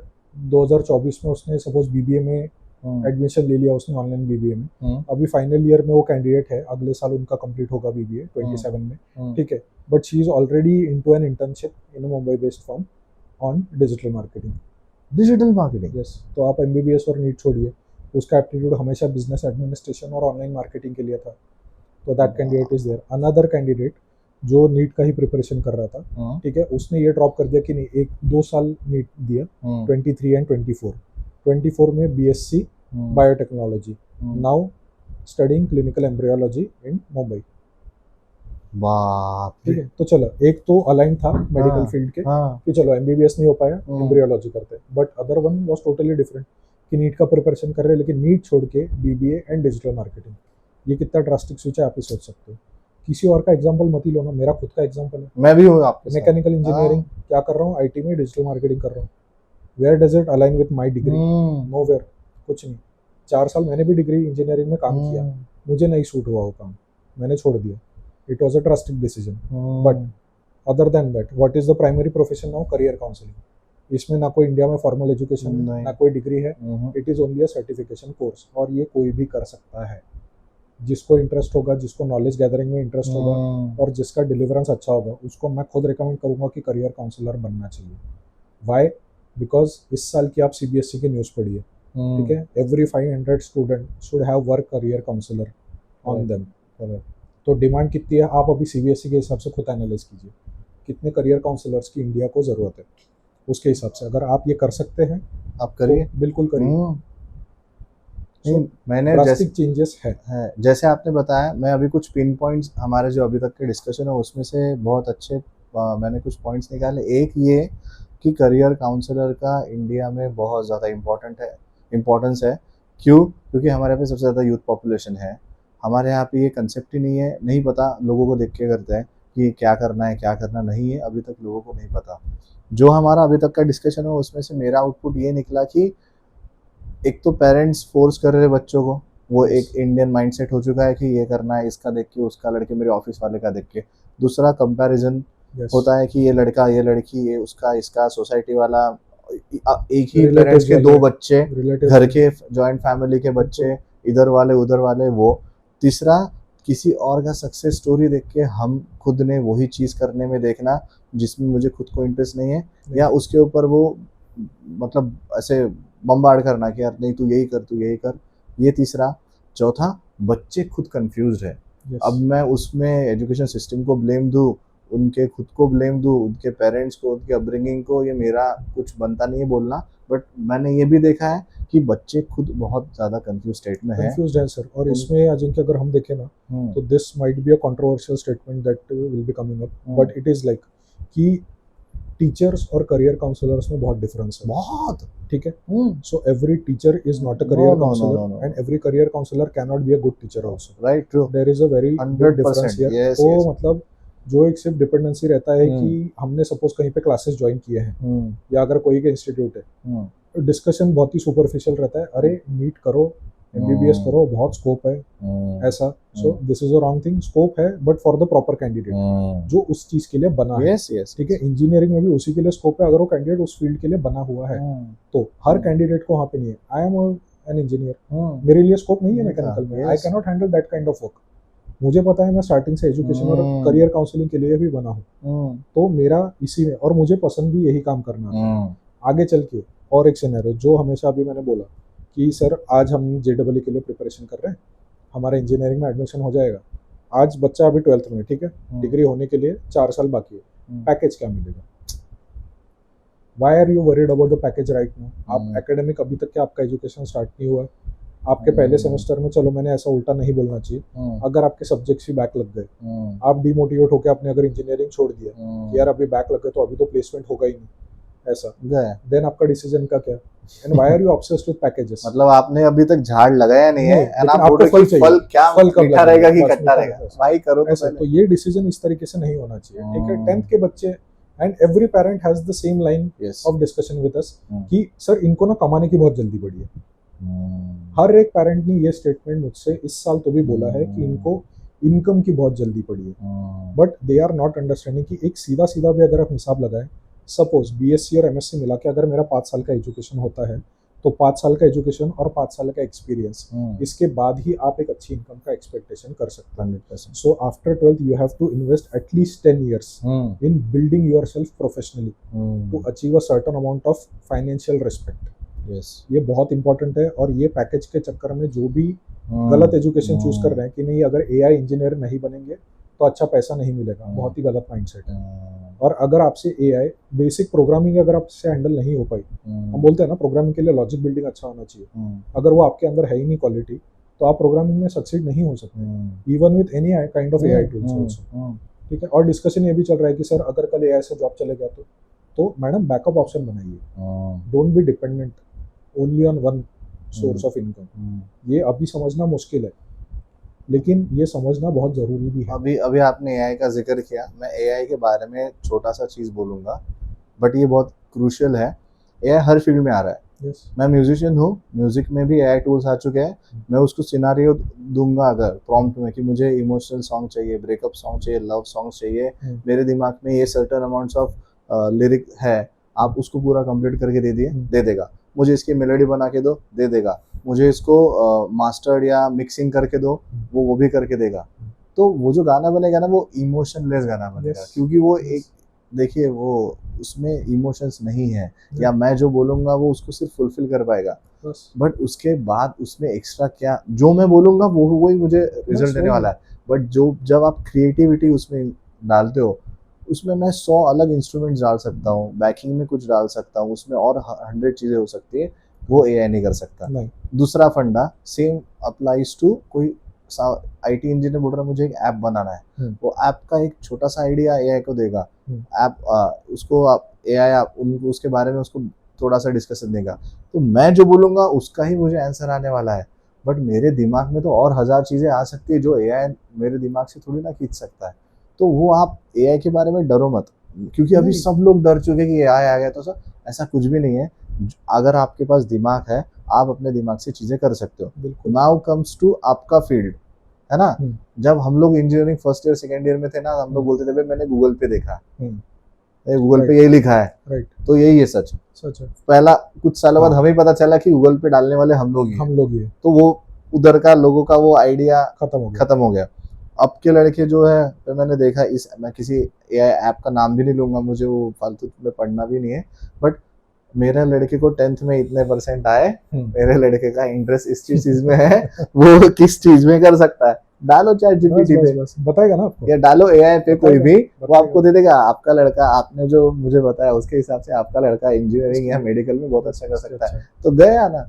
Speaker 3: 2024 में, उसने सपोज बीबीए में एडमिशन ले लिया उसने, ऑनलाइन बीबीए में। अभी फाइनल ईयर में वो कैंडिडेट है, अगले साल उनका कंप्लीट होगा बीबीए 27 में, ठीक है। But she is already into an internship in a Mumbai based firm on digital marketing. Yes, तो आप एमबीबीएस और नीट छोड़िए, उसका एप्टीट्यूड हमेशा बिजनेस एडमिनिस्ट्रेशन और ऑनलाइन मार्केटिंग के लिए था, तो that candidate is there. Another candidate जो नीट का ही प्रिपरेशन कर रहा था, ठीक है, उसने ये ड्रॉप कर दिया कि नहीं, 1-2 साल नीट दिया, 23 एंड 24 में BSc biotechnology, now studying clinical embryology in Mumbai. ठीक है, तो चलो एक तो अलाइन था मेडिकल फील्ड के कि चलो एमबीबीएस नहीं हो पाया, एम्ब्रियोलॉजी करते हैं। But other one was totally different कि नीट का प्रिपरेशन कर रहे हैं लेकिन नीट छोड़ के बीबीए एंड डिजिटल मार्केटिंग। ये कितना ड्रास्टिक स्विच है आप ही सोच सकते हो। किसी और का एग्जांपल मत ही लो ना, मेरा खुद का एग्जांपल है।
Speaker 1: मैं भी हूँ आपके साथ।
Speaker 3: मैकेनिकल इंजीनियरिंग क्या कर रहा हूँ, आईटी में डिजिटल मार्केटिंग कर रहा हूँ। Where does it align with my degree? Nowhere, कुछ नहीं। 4 साल मैंने भी डिग्री इंजीनियरिंग में काम किया, मुझे नहीं सूट हुआ वो काम, मैंने छोड़ दिया। It was a drastic decision. But other than that, what is the primary profession now? Career counselling. इसमें ना कोई इंडिया में फॉर्मल एजुकेशन है, ना कोई डिग्री है, it is only a certification course. और ये कोई भी कर सकता है, जिसको इंटरेस्ट होगा, जिसको नॉलेज गैदरिंग में इंटरेस्ट होगा और जिसका डिलीवरेंस अच्छा होगा, उसको मैं खुद रिकमेंड करूंगा कि करियर काउंसलर बनना चाहिए। वाई? बिकॉज इस साल की आप सीबीएसई की न्यूज़ पढ़िए, ठीक है, every 500 student should have work career counsellor on them. तो डिमांड कितनी है, आप अभी सीबीएसई के हिसाब से खुद एनालाइज कीजिए, कितने करियर काउंसलर्स की इंडिया को ज़रूरत है। उसके हिसाब से अगर आप ये कर सकते हैं
Speaker 1: आप करिए।
Speaker 3: तो बिल्कुल करिए।
Speaker 1: नहीं, मैंने
Speaker 3: ड्रास्टिक चेंजेस है।
Speaker 1: जैसे आपने बताया, मैं अभी कुछ पिन पॉइंट्स हमारे जो अभी तक के डिस्कशन है उसमें से बहुत अच्छे मैंने कुछ पॉइंट्स निकाले। एक ये कि करियर काउंसलर का इंडिया में बहुत ज़्यादा इम्पोर्टेंस है। क्यों? क्योंकि हमारे यहाँ पे सबसे ज़्यादा यूथ पॉपुलेशन है। हमारे यहाँ पे ये कंसेप्ट ही नहीं पता, लोगों को देख के करते हैं कि क्या करना है क्या करना नहीं है, अभी तक लोगों को नहीं पता। जो हमारा अभी तक का डिस्कशन है उसमें से मेरा आउटपुट ये निकला कि एक तो पेरेंट्स फोर्स कर रहे बच्चों को, वो एक इंडियन माइंडसेट हो चुका है कि ये करना है, इसका देख के उसका लड़के मेरे ऑफिस वाले का देख के। दूसरा कंपैरिजन होता है कि ये लड़का ये लड़की ये उसका इसका सोसाइटी वाला, एक ही पेरेंट्स के दो बच्चे, घर के जॉइंट फैमिली के बच्चे, इधर वाले उधर वाले वो। तीसरा किसी और का सक्सेस स्टोरी देख के हम खुद ने वही चीज़ करने में देखना जिसमें मुझे खुद को इंटरेस्ट नहीं है, या उसके ऊपर वो मतलब ऐसे बम्बार्ड करना कि यार नहीं तू यही कर तू यही कर। ये तीसरा। चौथा, बच्चे खुद कंफ्यूज है। अब मैं उसमें एजुकेशन सिस्टम को ब्लेम दूँ, उनके खुद को ब्लेम दूँ, उनके पेरेंट्स को, उनके अपब्रिंगिंग को, ये मेरा कुछ बनता नहीं है बोलना, बट मैंने ये भी देखा है कि बच्चे खुद बहुत ज़्यादा कंफ्यूज स्टेट में है।
Speaker 3: कंफ्यूज्ड है सर। और इसमें अजिंक्य अगर हम देखें ना तो this might be a controversial statement that will be coming up, but it is like कि टीचर्स और करियर काउंसलर्स में बहुत डिफरेंस है, बहुत। ठीक है। So every teacher is not a career counsellor and every career counsellor can not be a good teacher also.
Speaker 1: Right, true.
Speaker 3: There is a very big difference here. तो मतलब जो एक सिर्फ डिपेंडेंसी रहता है कि हमने सपोज कहीं पे क्लासेस ज्वाइन किए हैं या अगर कोई के इंस्टीट्यूट है, डिस्कशन बहुत ही सुपरफिशियल रहता है, अरे नीट करो, एमबीबीएस करो, बहुत स्कोप है ऐसा। So this is a wrong thing. Scope है but for the proper candidate जो उस चीज के लिए बना है। ठीक है। इंजीनियरिंग में भी उसी के लिए स्कोप है अगर वो कैंडिडेट उस फील्ड के लिए बना हुआ है। तो हर कैंडिडेट को वहाँ पे नहीं है। आई एम एन इंजीनियर, मेरे लिए स्कोप नहीं है मैकेनिकल में, I can not handle that kind of work. मुझे पता है मैं स्टार्टिंग से एजुकेशन और करियर काउंसलिंग के लिए भी बना हूँ, तो मेरा इसी में, और मुझे पसंद भी यही काम करना है। आगे चल के और एक सिनेरियो जो हमेशा अभी मैंने बोला कि सर आज हम जेडब्ल्यू के लिए प्रिपरेशन कर रहे हैं, हमारा इंजीनियरिंग में एडमिशन हो जाएगा। आज बच्चा अभी 12th में, ठीक है, डिग्री होने के लिए 4 साल बाकी है, पैकेज क्या मिलेगा? Why are you worried about the package right now? आप एकेडमिक अभी तक क्या आपका एजुकेशन स्टार्ट नहीं हुआ है, आपके पहले सेमेस्टर में, चलो मैंने ऐसा उल्टा नहीं बोलना चाहिए, अगर आपके सब्जेक्ट्स भी बैक लग गए, आप डिमोटिवेट होकर आपने अगर इंजीनियरिंग छोड़ दिया कि यार अभी बैक लग गए तो अभी तो प्लेसमेंट होगा ही नहीं, ऐसा, देन आपका डिसीजन का क्या? And why are you obsessed with packages?
Speaker 1: मतलब आपने अभी तक झाड़ लगाया नहीं है,
Speaker 3: लेकिन आपको
Speaker 1: फल क्या
Speaker 3: कब
Speaker 1: मीठा रहेगा कि खट्टा रहेगा, भाई करो तो पहले।
Speaker 3: तो ये डिसीजन इस तरीके से नहीं होना चाहिए। ठीक है। 10th के बच्चे and every parent has the same line of discussion with us कि सर इनको ना कमाने की बहुत जल्दी पड़ी है। हर एक पेरेंट ने ये स्टेटमेंट मुझसे इस साल तो भी बोला है कि इनको इनकम की बहुत जल्दी पड़ी है, but they are not understanding कि एक सीधा सीधा भी अगर आप हिसाब लगाएं, सपोज बीएससी और एमएससी मिला के अगर मेरा 5 साल का एजुकेशन होता है तो 5 साल का एजुकेशन और 5 साल का एक्सपीरियंस, इसके बाद ही आप एक अच्छी इनकम का एक्सपेक्टेशन कर सकते हैं। 100%। So after 12th you have to invest at least 10 years in building yourself professionally to achieve a certain amount of financial respect. ये बहुत इंपॉर्टेंट है। और ये पैकेज के चक्कर में जो भी गलत एजुकेशन चूज कर रहे हैं कि नहीं अगर एआई इंजीनियर नहीं बनेंगे तो अच्छा पैसा नहीं मिलेगा, बहुत ही गलत माइंडसेट है। और अगर आपसे एआई बेसिक प्रोग्रामिंग अगर आपसे हैंडल नहीं हो पाई, हम बोलते हैं ना प्रोग्रामिंग के लिए लॉजिक बिल्डिंग अच्छा होना चाहिए, अगर वो आपके अंदर है ही नहीं क्वालिटी तो आप प्रोग्रामिंग में सक्सीड नहीं हो सकते, even with any kind of AI tools also. ठीक है। और डिस्कशन ये भी चल रहा है कि सर अगर कल एआई से जॉब चले गया तो मैडम बैकअप ऑप्शन बनाइए, don't be dependent only on one source of income. ये अभी समझना मुश्किल है लेकिन ये समझना बहुत जरूरी भी है।
Speaker 1: अभी आपने एआई का जिक्र किया, मैं एआई के बारे में छोटा सा चीज़ बोलूँगा, बट ये बहुत क्रूशियल है। एआई हर फील्ड में आ रहा है। मैं म्यूजिशियन हूँ, म्यूजिक में भी एआई टूल्स आ चुके हैं। मैं उसको सिनारियो दूंगा अगर प्रॉम्प्ट में कि मुझे इमोशनल सॉन्ग चाहिए, ब्रेकअप सॉन्ग चाहिए, लव सॉन्ग चाहिए, मेरे दिमाग में ये सर्टेन अमाउंट्स ऑफ लिरिक है, आप उसको पूरा कंप्लीट करके दे देगा। मुझे इसकी मेलोडी बना के दो, दे देगा। मुझे इसको मास्टर्ड या मिक्सिंग करके दो, वो भी करके देगा। तो वो जो गाना बनेगा ना वो इमोशनलेस गाना बनेगा, क्योंकि वो एक देखिए वो उसमें इमोशंस नहीं है, या मैं जो बोलूँगा वो उसको सिर्फ फुलफिल कर पाएगा, बट उसके बाद उसमें एक्स्ट्रा क्या जो मैं बोलूँगा वो ही मुझे रिजल्ट देने वाला है। बट जब आप क्रिएटिविटी उसमें डालते हो उसमें मैं 100 अलग इंस्ट्रूमेंट्स डाल सकता हूँ, बैकिंग में कुछ डाल सकता हूँ, उसमें और 100 चीज़ें हो सकती है, वो एआई नहीं कर सकता।
Speaker 3: नहीं,
Speaker 1: दूसरा फंडा सेम अप्लाइज टू कोई आईटी इंजीनियर बोल रहा है मुझे एक ऐप बनाना है, वो ऐप का एक छोटा सा आइडिया एआई को देगा, ऐप उसको आप एआई उनको उसके बारे में उसको थोड़ा सा डिस्कशन देगा, तो मैं जो बोलूँगा उसका ही मुझे आंसर आने वाला है। बट मेरे दिमाग में तो और 1000 चीज़ें आ सकती है जो एआई मेरे दिमाग से थोड़ी ना खींच सकता है। तो वो आप एआई के बारे में डरो मत, क्योंकि अभी
Speaker 3: नहीं।
Speaker 1: सब लोग डर चुके हैं कि एआई आ गया, तो सर ऐसा कुछ भी नहीं है। अगर आपके पास दिमाग है, आप अपने दिमाग से चीज़ें कर सकते हो।
Speaker 3: बिल्कुल।
Speaker 1: नाउ कम्स टू आपका फील्ड, है ना?
Speaker 3: हम्म,
Speaker 1: जब हम लोग engineering first year second year में थे ना, हम लोग बोलते थे भाई मैंने गूगल पे देखा, गूगल पे
Speaker 3: Right.
Speaker 1: यही लिखा है,
Speaker 3: राइट,
Speaker 1: तो यही है सच।
Speaker 3: सच है,
Speaker 1: पहला कुछ सालों बाद
Speaker 3: हाँ।
Speaker 1: हमें पता चला कि गूगल पे डालने वाले हम लोग ही हैं,
Speaker 3: हम लोग ये
Speaker 1: तो वो उधर का लोगों का वो आइडिया
Speaker 3: खत्म हो गया।
Speaker 1: खत्म हो गया। अब के लड़के जो है, तो मैंने देखा इस, मैं किसी एआई ऐप का नाम भी नहीं लूंगा, मुझे वो फालतू में पढ़ना भी नहीं है, बट मेरे लड़के को 10th में इतने परसेंट आए, मेरे लड़के का इंटरेस्ट इस चीज में है, वो किस चीज में कर सकता है, डालो चैट
Speaker 3: बस
Speaker 1: जीपीटी
Speaker 3: बस
Speaker 1: पे
Speaker 3: बस बताएगा ना आपको।
Speaker 1: या डालो एआई पे कोई भी, वो
Speaker 3: बताएगा।
Speaker 1: आपको दे देगा। आपका लड़का, आपने जो मुझे बताया उसके हिसाब से आपका लड़का इंजीनियरिंग या मेडिकल में बहुत अच्छा कर सकता है, तो गया ना,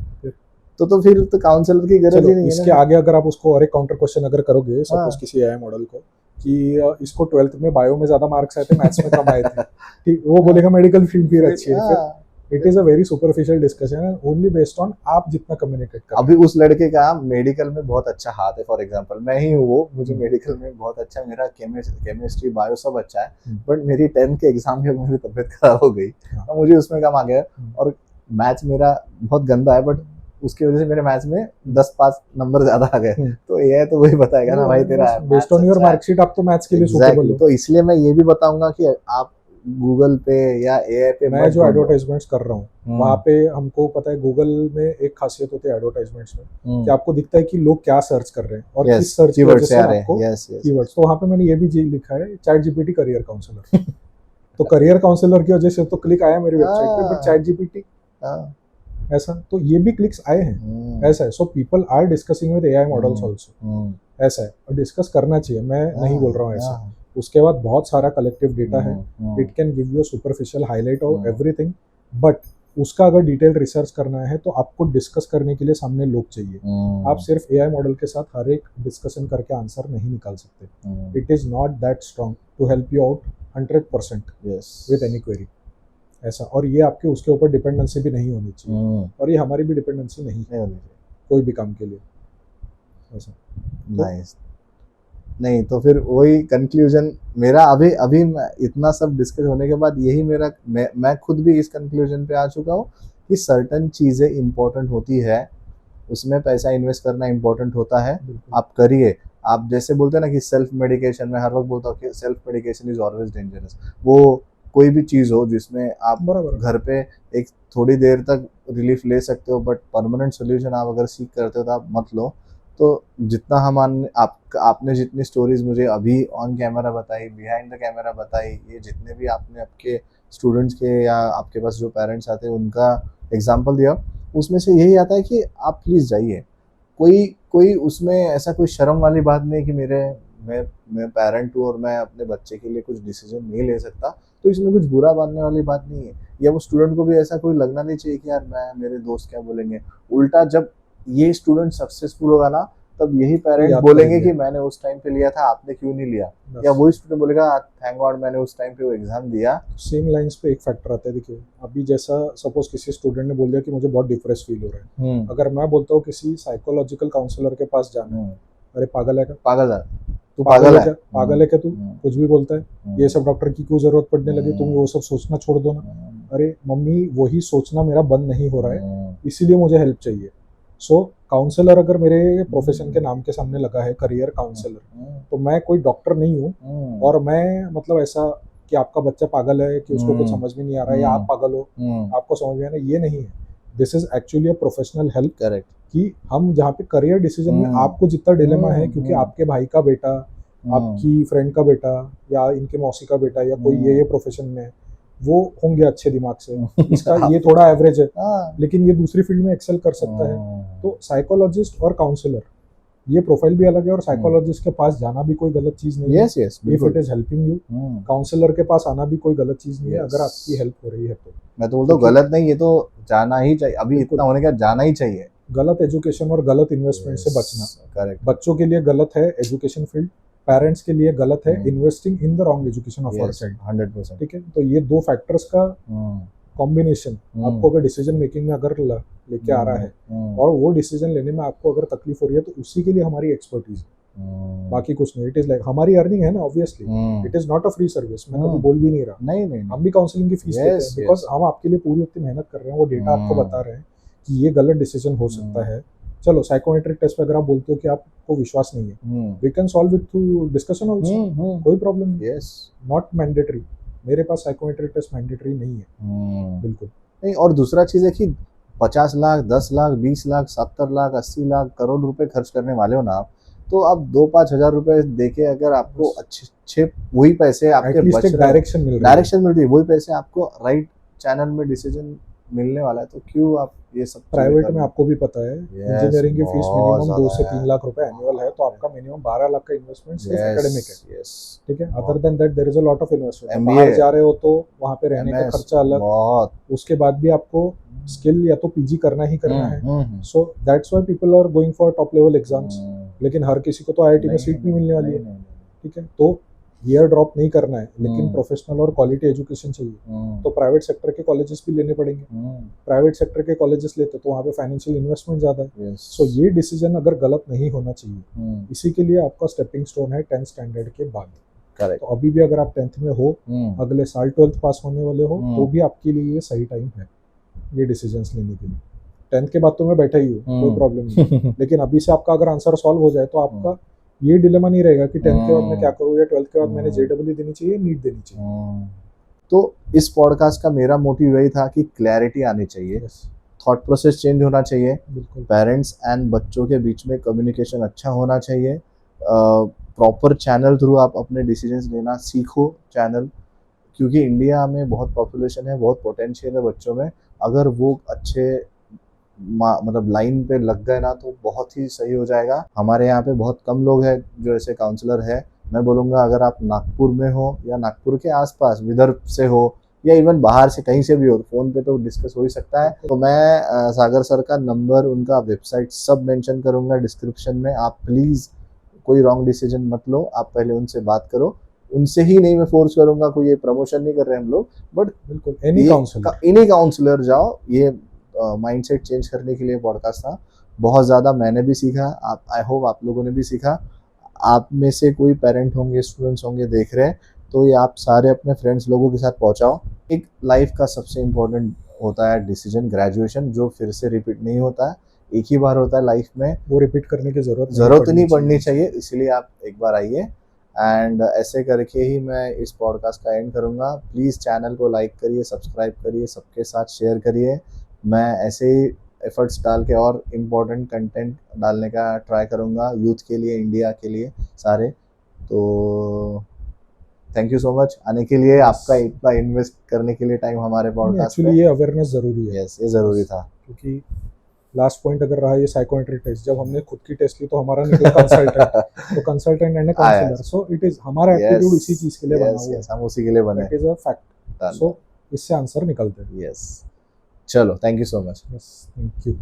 Speaker 1: तो फिर तो काउंसलर की गरज
Speaker 3: चलो
Speaker 1: ही नहीं है
Speaker 3: इसके
Speaker 1: ना।
Speaker 3: आगे अगर आप उसको और एक काउंटर क्वेश्चन अगर करोगे, सपोज
Speaker 1: हाँ।
Speaker 3: किसी एआई मॉडल को कि इसको 12th में बायो में ज्यादा मार्क्स आए थे, मैथ्स में कम आए थे, ठीक, वो बोलेगा मेडिकल फील्ड फिर अच्छी है। फिर
Speaker 1: हाँ।
Speaker 3: It is a very superficial discussion and only based on आप जितना कम्युनिकेट कर
Speaker 1: अभी उस लड़के का मेडिकल में बहुत अच्छा हाथ है, फॉर एग्जांपल मैं ही हूँ वो, मुझे मेडिकल में बहुत अच्छा, मेरा केमिस्ट्री बायो सब अच्छा है, बट मेरी 10th के एग्जाम में मेरी तबीयत खराब हो गई, तो मुझे उसमें कम आ गया, और मैथ्स मेरा बहुत गंदा है, बट उसकी वजह से मेरे मैथ्स में 10-5 नंबर ज्यादा आ गए, तो एआई तो वही बताएगा ना भाई तेरा
Speaker 3: बेस्ड ऑन योर मार्कशीट आप तो मैथ्स के लिए
Speaker 1: एग्जैक्टली।
Speaker 3: सुटेबल हो।
Speaker 1: तो इसलिए मैं ये भी बताऊंगा कि आप गूगल पे या एआई पे
Speaker 3: मैं जो एडवर्टाइजमेंट्स कर रहा हूँ वहाँ पे हमको पता है, गूगल में एक खासियत होती है एडवर्टाइजमेंट्स में कि आपको दिखता है कि लोग क्या सर्च कर रहे हैं और किस सर्च की वजह से आपको कीवर्ड्स। तो वहाँ पे मैंने ये भी चीज लिखा है, चैट जीपीटी करियर काउंसलर। तो करियर काउंसलर की वजह से तो क्लिक आया मेरी वेबसाइट पे, बट चैट जीपीटी ऐसा, तो ये भी क्लिक्स आए हैं, ऐसा है। So people are discussing with AI models also, ऐसा है, और डिस्कस करना चाहिए, मैं नहीं बोल रहा हूँ ऐसा। उसके बाद बहुत सारा कलेक्टिव डेटा है, it can give you superficial highlight of everything, but उसका अगर डिटेल रिसर्च करना है तो आपको डिस्कस करने के लिए सामने लोग चाहिए। आप सिर्फ एआई मॉडल के साथ हर एक डिस्कशन करके आंसर नहीं निकाल सकते। It is not that strong to help you out 100% with any query, ऐसा। और ये आपके उसके ऊपर डिपेंडेंसी भी नहीं होनी चाहिए, और ये हमारी भी डिपेंडेंसी नहीं होनी चाहिए कोई भी काम के लिए, ऐसा।
Speaker 1: नाइस। नहीं तो फिर वही कंक्लूजन मेरा, अभी मैं इतना सब डिस्कस होने के बाद यही मेरा, मैं खुद भी इस कंक्लूजन पे आ चुका हूँ कि सर्टन चीज़ें इम्पोर्टेंट होती है, उसमें पैसा इन्वेस्ट करना इम्पोर्टेंट होता है, आप करिए। आप जैसे बोलते हैं ना कि सेल्फ मेडिकेशन, मैं हर वक्त बोलता हूँ कि self medication is always dangerous. वो कोई भी चीज़ हो जिसमें आप घर पे एक थोड़ी देर तक रिलीफ ले सकते हो, बट परमानेंट सोल्यूशन आप अगर सीख करते हो तो आप मत लो। तो जितना आपने जितनी स्टोरीज मुझे अभी ऑन कैमरा बताई, बिहाइंड द कैमरा बताई, ये जितने भी आपने आपके स्टूडेंट्स के या आपके पास जो पेरेंट्स आते हैं उनका एग्जांपल दिया, उसमें से यही आता है कि आप प्लीज़ जाइए। कोई उसमें ऐसा कोई शर्म वाली बात नहीं कि मैं पेरेंट हूँ और मैं अपने बच्चे के लिए कुछ डिसीजन नहीं ले सकता, तो इसमें कुछ बुरा मानने वाली बात नहीं है। या वो स्टूडेंट को भी ऐसा कोई लगना नहीं चाहिए कि यार मेरे दोस्त क्या बोलेंगे। उल्टा जब ये स्टूडेंट सक्सेसफुल होगा ना, तब यही पेरेंट्स बोलेंगे कि मैंने उस टाइम पे लिया था, आपने क्यों नहीं लिया। या वही स्टूडेंट बोलेगा थैंक गॉड मैंने उस टाइम पे वो एग्जाम दिया।
Speaker 3: सेम लाइंस पे एक फैक्टर आता है, देखिए अभी जैसा सपोज किसी स्टूडेंट ने बोल दिया कि मुझे बहुत डिप्रेस फील हो रहा है, अगर मैं बोलता हूँ किसी साइकोलॉजिकल काउंसलर के पास जाना है, अरे पागल है क्या,
Speaker 1: तू पागल है,
Speaker 3: पागल है क्या तू, कुछ भी बोलता है, ये सब डॉक्टर की क्यों जरूरत पड़ने लगी, तुम वो सब सोचना छोड़ दो ना। अरे मम्मी वही सोचना मेरा बंद नहीं हो रहा है, इसीलिए मुझे हेल्प चाहिए। सो काउंसलर अगर मेरे प्रोफेशन के नाम के सामने लगा है करियर काउंसलर, तो मैं कोई डॉक्टर नहीं हूँ, और मैं मतलब ऐसा कि आपका बच्चा पागल है कि उसको कुछ समझ में नहीं आ रहा है या आप पागल हो आपको समझ में आ रहा है, ये नहीं है। This is actually a professional help, correct, कि हम जहाँ पे करियर डिसीजन में आपको जितना डिलेमा है, क्योंकि आपके भाई का बेटा, आपकी फ्रेंड का बेटा या इनके मौसी का बेटा या कोई ये प्रोफेशन में, वो होंगे अच्छे दिमाग से, इसका ये थोड़ा एवरेज है लेकिन ये दूसरी फील्ड में एक्सेल कर सकता है। तो साइकोलॉजिस्ट और काउंसलर ये प्रोफाइल भी अलग है और साइकोलॉजिस्ट के पास जाना भी कोई गलत चीज नहीं है
Speaker 1: यस यस
Speaker 3: इफ इट
Speaker 1: बिल्कुल।
Speaker 3: Is helping you.
Speaker 1: Hmm,
Speaker 3: counsellor के पास आना भी कोई गलत चीज नहीं है
Speaker 1: Yes.
Speaker 3: अगर आपकी हेल्प हो रही है तो।
Speaker 1: मैं तो बोलता हूँ
Speaker 3: क्योंकि-
Speaker 1: गलत नहीं, ये तो जाना ही चाहिए, अभी
Speaker 3: बिल्कुल।
Speaker 1: इतना होने के बाद जाना ही चाहिए।
Speaker 3: गलत एजुकेशन और गलत इन्वेस्टमेंट से बचना।
Speaker 1: करेक्ट।
Speaker 3: बच्चों के लिए गलत है एजुकेशन फील्ड, पेरेंट्स के लिए गलत है
Speaker 1: हम्म।
Speaker 3: Investing in the wrong education of our child.
Speaker 1: 100%।
Speaker 3: ठीक है, तो ये दो फैक्टर्स का कॉम्बिनेशन आपको अगर डिसीजन मेकिंग में अगर लेके आ रहा है और वो डिसीजन लेने में आपको अगर तकलीफ हो रही है तो उसी के लिए हमारी एक्सपर्टीज है, बाकी कुछ नहीं। इट इज लाइक हमारी अर्निंग है ना, obviously it is not a free service. मैं कभी बोल भी नहीं रहा,
Speaker 1: नहीं नहीं
Speaker 3: हम भी काउंसलिंग की फीस लेते हैं बिकॉज हम आपके लिए पूरी उतनी मेहनत कर रहे हैं, वो डेटा आपको बता रहे हैं कि ये गलत डिसीजन हो सकता है। चलो साइकोमेट्रिक टेस्ट पे अगर आप बोलते हो कि आपको विश्वास नहीं है, we can solve it through discussion also, कोई प्रॉब्लम नहीं।
Speaker 1: यस
Speaker 3: नॉट मैंडेटरी, मेरे पास साइकोमेट्रिक टेस्ट मैंडेटरी नहीं है बिल्कुल
Speaker 1: नहीं। और दूसरा चीज़ है कि 50 लाख 10 लाख 20 लाख 70 लाख 80 लाख करोड़ रुपए खर्च करने वाले हो ना आप, तो आप 2-5 हजार रुपए देके अगर आपको अच्छे वही पैसे आपके
Speaker 3: एटलीस्ट
Speaker 1: बच
Speaker 3: एक
Speaker 1: रहे हैं,
Speaker 3: डायरेक्शन मिल रही है।
Speaker 1: डायरेक्शन मिल रही है, वही पैसे आपको राइट चैनल में डिसीजन मिलने वाला है, तो क्यों आप ये सब चीजें
Speaker 3: प्राइवेट
Speaker 1: कर
Speaker 3: में
Speaker 1: रहे
Speaker 3: आपको भी पता है
Speaker 1: Yes,
Speaker 3: इंजीनियरिंग की फीस
Speaker 1: बहुत
Speaker 3: मिनिमम 2 से
Speaker 1: ज्यादा
Speaker 3: 3
Speaker 1: है।
Speaker 3: लाख रुपए एनुअल है, तो आपका मिनिमम 12 लाख का इन्वेस्टमेंट सिर्फ
Speaker 1: Yes,
Speaker 3: एकेडमिक है।
Speaker 1: yes,
Speaker 3: ठीक है, other than that there is a lot of investment.
Speaker 1: MBA,
Speaker 3: बाहर जा रहे हो तो वहाँ पे रहने का
Speaker 1: MS,
Speaker 3: खर्चा अलग,
Speaker 1: बहुत
Speaker 3: उसके बाद भी आपको स्किल या तो पीजी करना ही करना है।
Speaker 1: Hmm,
Speaker 3: so that's why people are going for top level exams. लेकिन हर किसी को तो आईआईटी में सीट नहीं मिलने वाली है। ठीक है, तो ईयर ड्रॉप नहीं करना है, लेकिन प्रोफेशनल और क्वालिटी एजुकेशन चाहिए तो प्राइवेट सेक्टर के कॉलेजेस भी लेने पड़ेंगे। प्राइवेट सेक्टर के कॉलेजेस लेते तो वहाँ पे फाइनेंशियल इन्वेस्टमेंट ज़्यादा है। सो ये डिसीजन अगर गलत नहीं होना चाहिए, इसी के लिए आपका स्टेपिंग स्टोन है 10th स्टैंडर्ड के बाद।
Speaker 1: करेक्ट।
Speaker 3: तो अभी भी अगर आप 10th में हो, अगले साल 12th पास होने वाले हो, तो भी आपके लिए ये सही टाइम है ये डिसीजंस लेने के लिए। 10th के बाद तो मैं बैठा ही हूँ, कोई प्रॉब्लम नहीं, लेकिन अभी से आपका अगर आंसर सॉल्व हो जाए तो आपका ये डिलेमा नहीं रहेगा कि 10th के बाद मैं क्या करूँ या 12th के बाद मैंने जेडब्ल्यू देनी चाहिए, नीट देनी चाहिए।
Speaker 1: तो इस पॉडकास्ट का मेरा मोटिव यही था कि क्लैरिटी आनी चाहिए, थॉट प्रोसेस चेंज होना चाहिए,
Speaker 3: बिल्कुल
Speaker 1: पेरेंट्स एंड बच्चों के बीच में कम्युनिकेशन अच्छा होना चाहिए, प्रॉपर चैनल थ्रू आप अपने डिसीजंस लेना सीखो चैनल, क्योंकि इंडिया में बहुत पॉपुलेशन है, बहुत पोटेंशियल है बच्चों में, अगर वो अच्छे मतलब लाइन पे लग गए ना तो बहुत ही सही हो जाएगा। हमारे यहाँ पे बहुत कम लोग हैं जो ऐसे काउंसलर है। मैं बोलूँगा अगर आप नागपुर में हो या नागपुर के आसपास विदर्भ से हो या इवन बाहर से कहीं से भी हो, फ़ोन पे तो डिस्कस हो ही सकता है। तो मैं सागर सर का नंबर, उनका वेबसाइट सब मेंशन करूँगा डिस्क्रिप्शन में। आप प्लीज़ कोई रॉन्ग डिसीजन मत लो, आप पहले उनसे बात करो। उनसे ही नहीं मैं फोर्स करूँगा, कोई ये प्रमोशन नहीं कर रहे हम लोग, बट
Speaker 3: बिल्कुल एनी
Speaker 1: काउंसलर जाओ। ये माइंडसेट चेंज करने के लिए पॉडकास्ट था। बहुत ज़्यादा मैंने भी सीखा, आप आई होप आप लोगों ने भी सीखा। आप में से कोई पेरेंट होंगे, स्टूडेंट्स होंगे देख रहे हैं, तो ये आप सारे अपने फ्रेंड्स लोगों के साथ पहुंचाओ। एक लाइफ का सबसे इम्पोर्टेंट होता है डिसीजन, ग्रेजुएशन, जो फिर से रिपीट नहीं होता है, एक ही बार होता है लाइफ में,
Speaker 3: वो रिपीट करने की
Speaker 1: ज़रूरत नहीं पड़नी चाहिए। इसलिए आप एक बार आइए। एंड ऐसे करके ही मैं इस पॉडकास्ट का एंड करूँगा। प्लीज़ चैनल को लाइक करिए, सब्सक्राइब करिए, सबके साथ शेयर करिए। मैं ऐसे ही एफर्ट्स डाल के और इम्पोर्टेंट कंटेंट डालने का ट्राई करूँगा यूथ के लिए, इंडिया के लिए सारे। तो थैंक यू सो मच आने के लिए, आपका इतना इन्वेस्ट करने के लिए टाइम हमारे पॉडकास्ट पे।
Speaker 3: एक्चुअली ये अवेयरनेस ज़रूरी है।
Speaker 1: यस, ये ज़रूरी था,
Speaker 3: क्योंकि लास्ट पॉइंट अगर रहा ये साइकोमेट्रिक टेस्ट, जब हमने खुद की टेस्ट ली तो हमारा निकला कंसल्टेंट, तो consultant and counsellor, so it is हमारा एप्टीट्यूड इसी चीज के लिए बना हुआ है,
Speaker 1: हम उसी के लिए बने।
Speaker 3: It is a fact. So इससे आंसर निकलते हैं।
Speaker 1: यस, चलो thank you so much.
Speaker 3: Yes, thank you.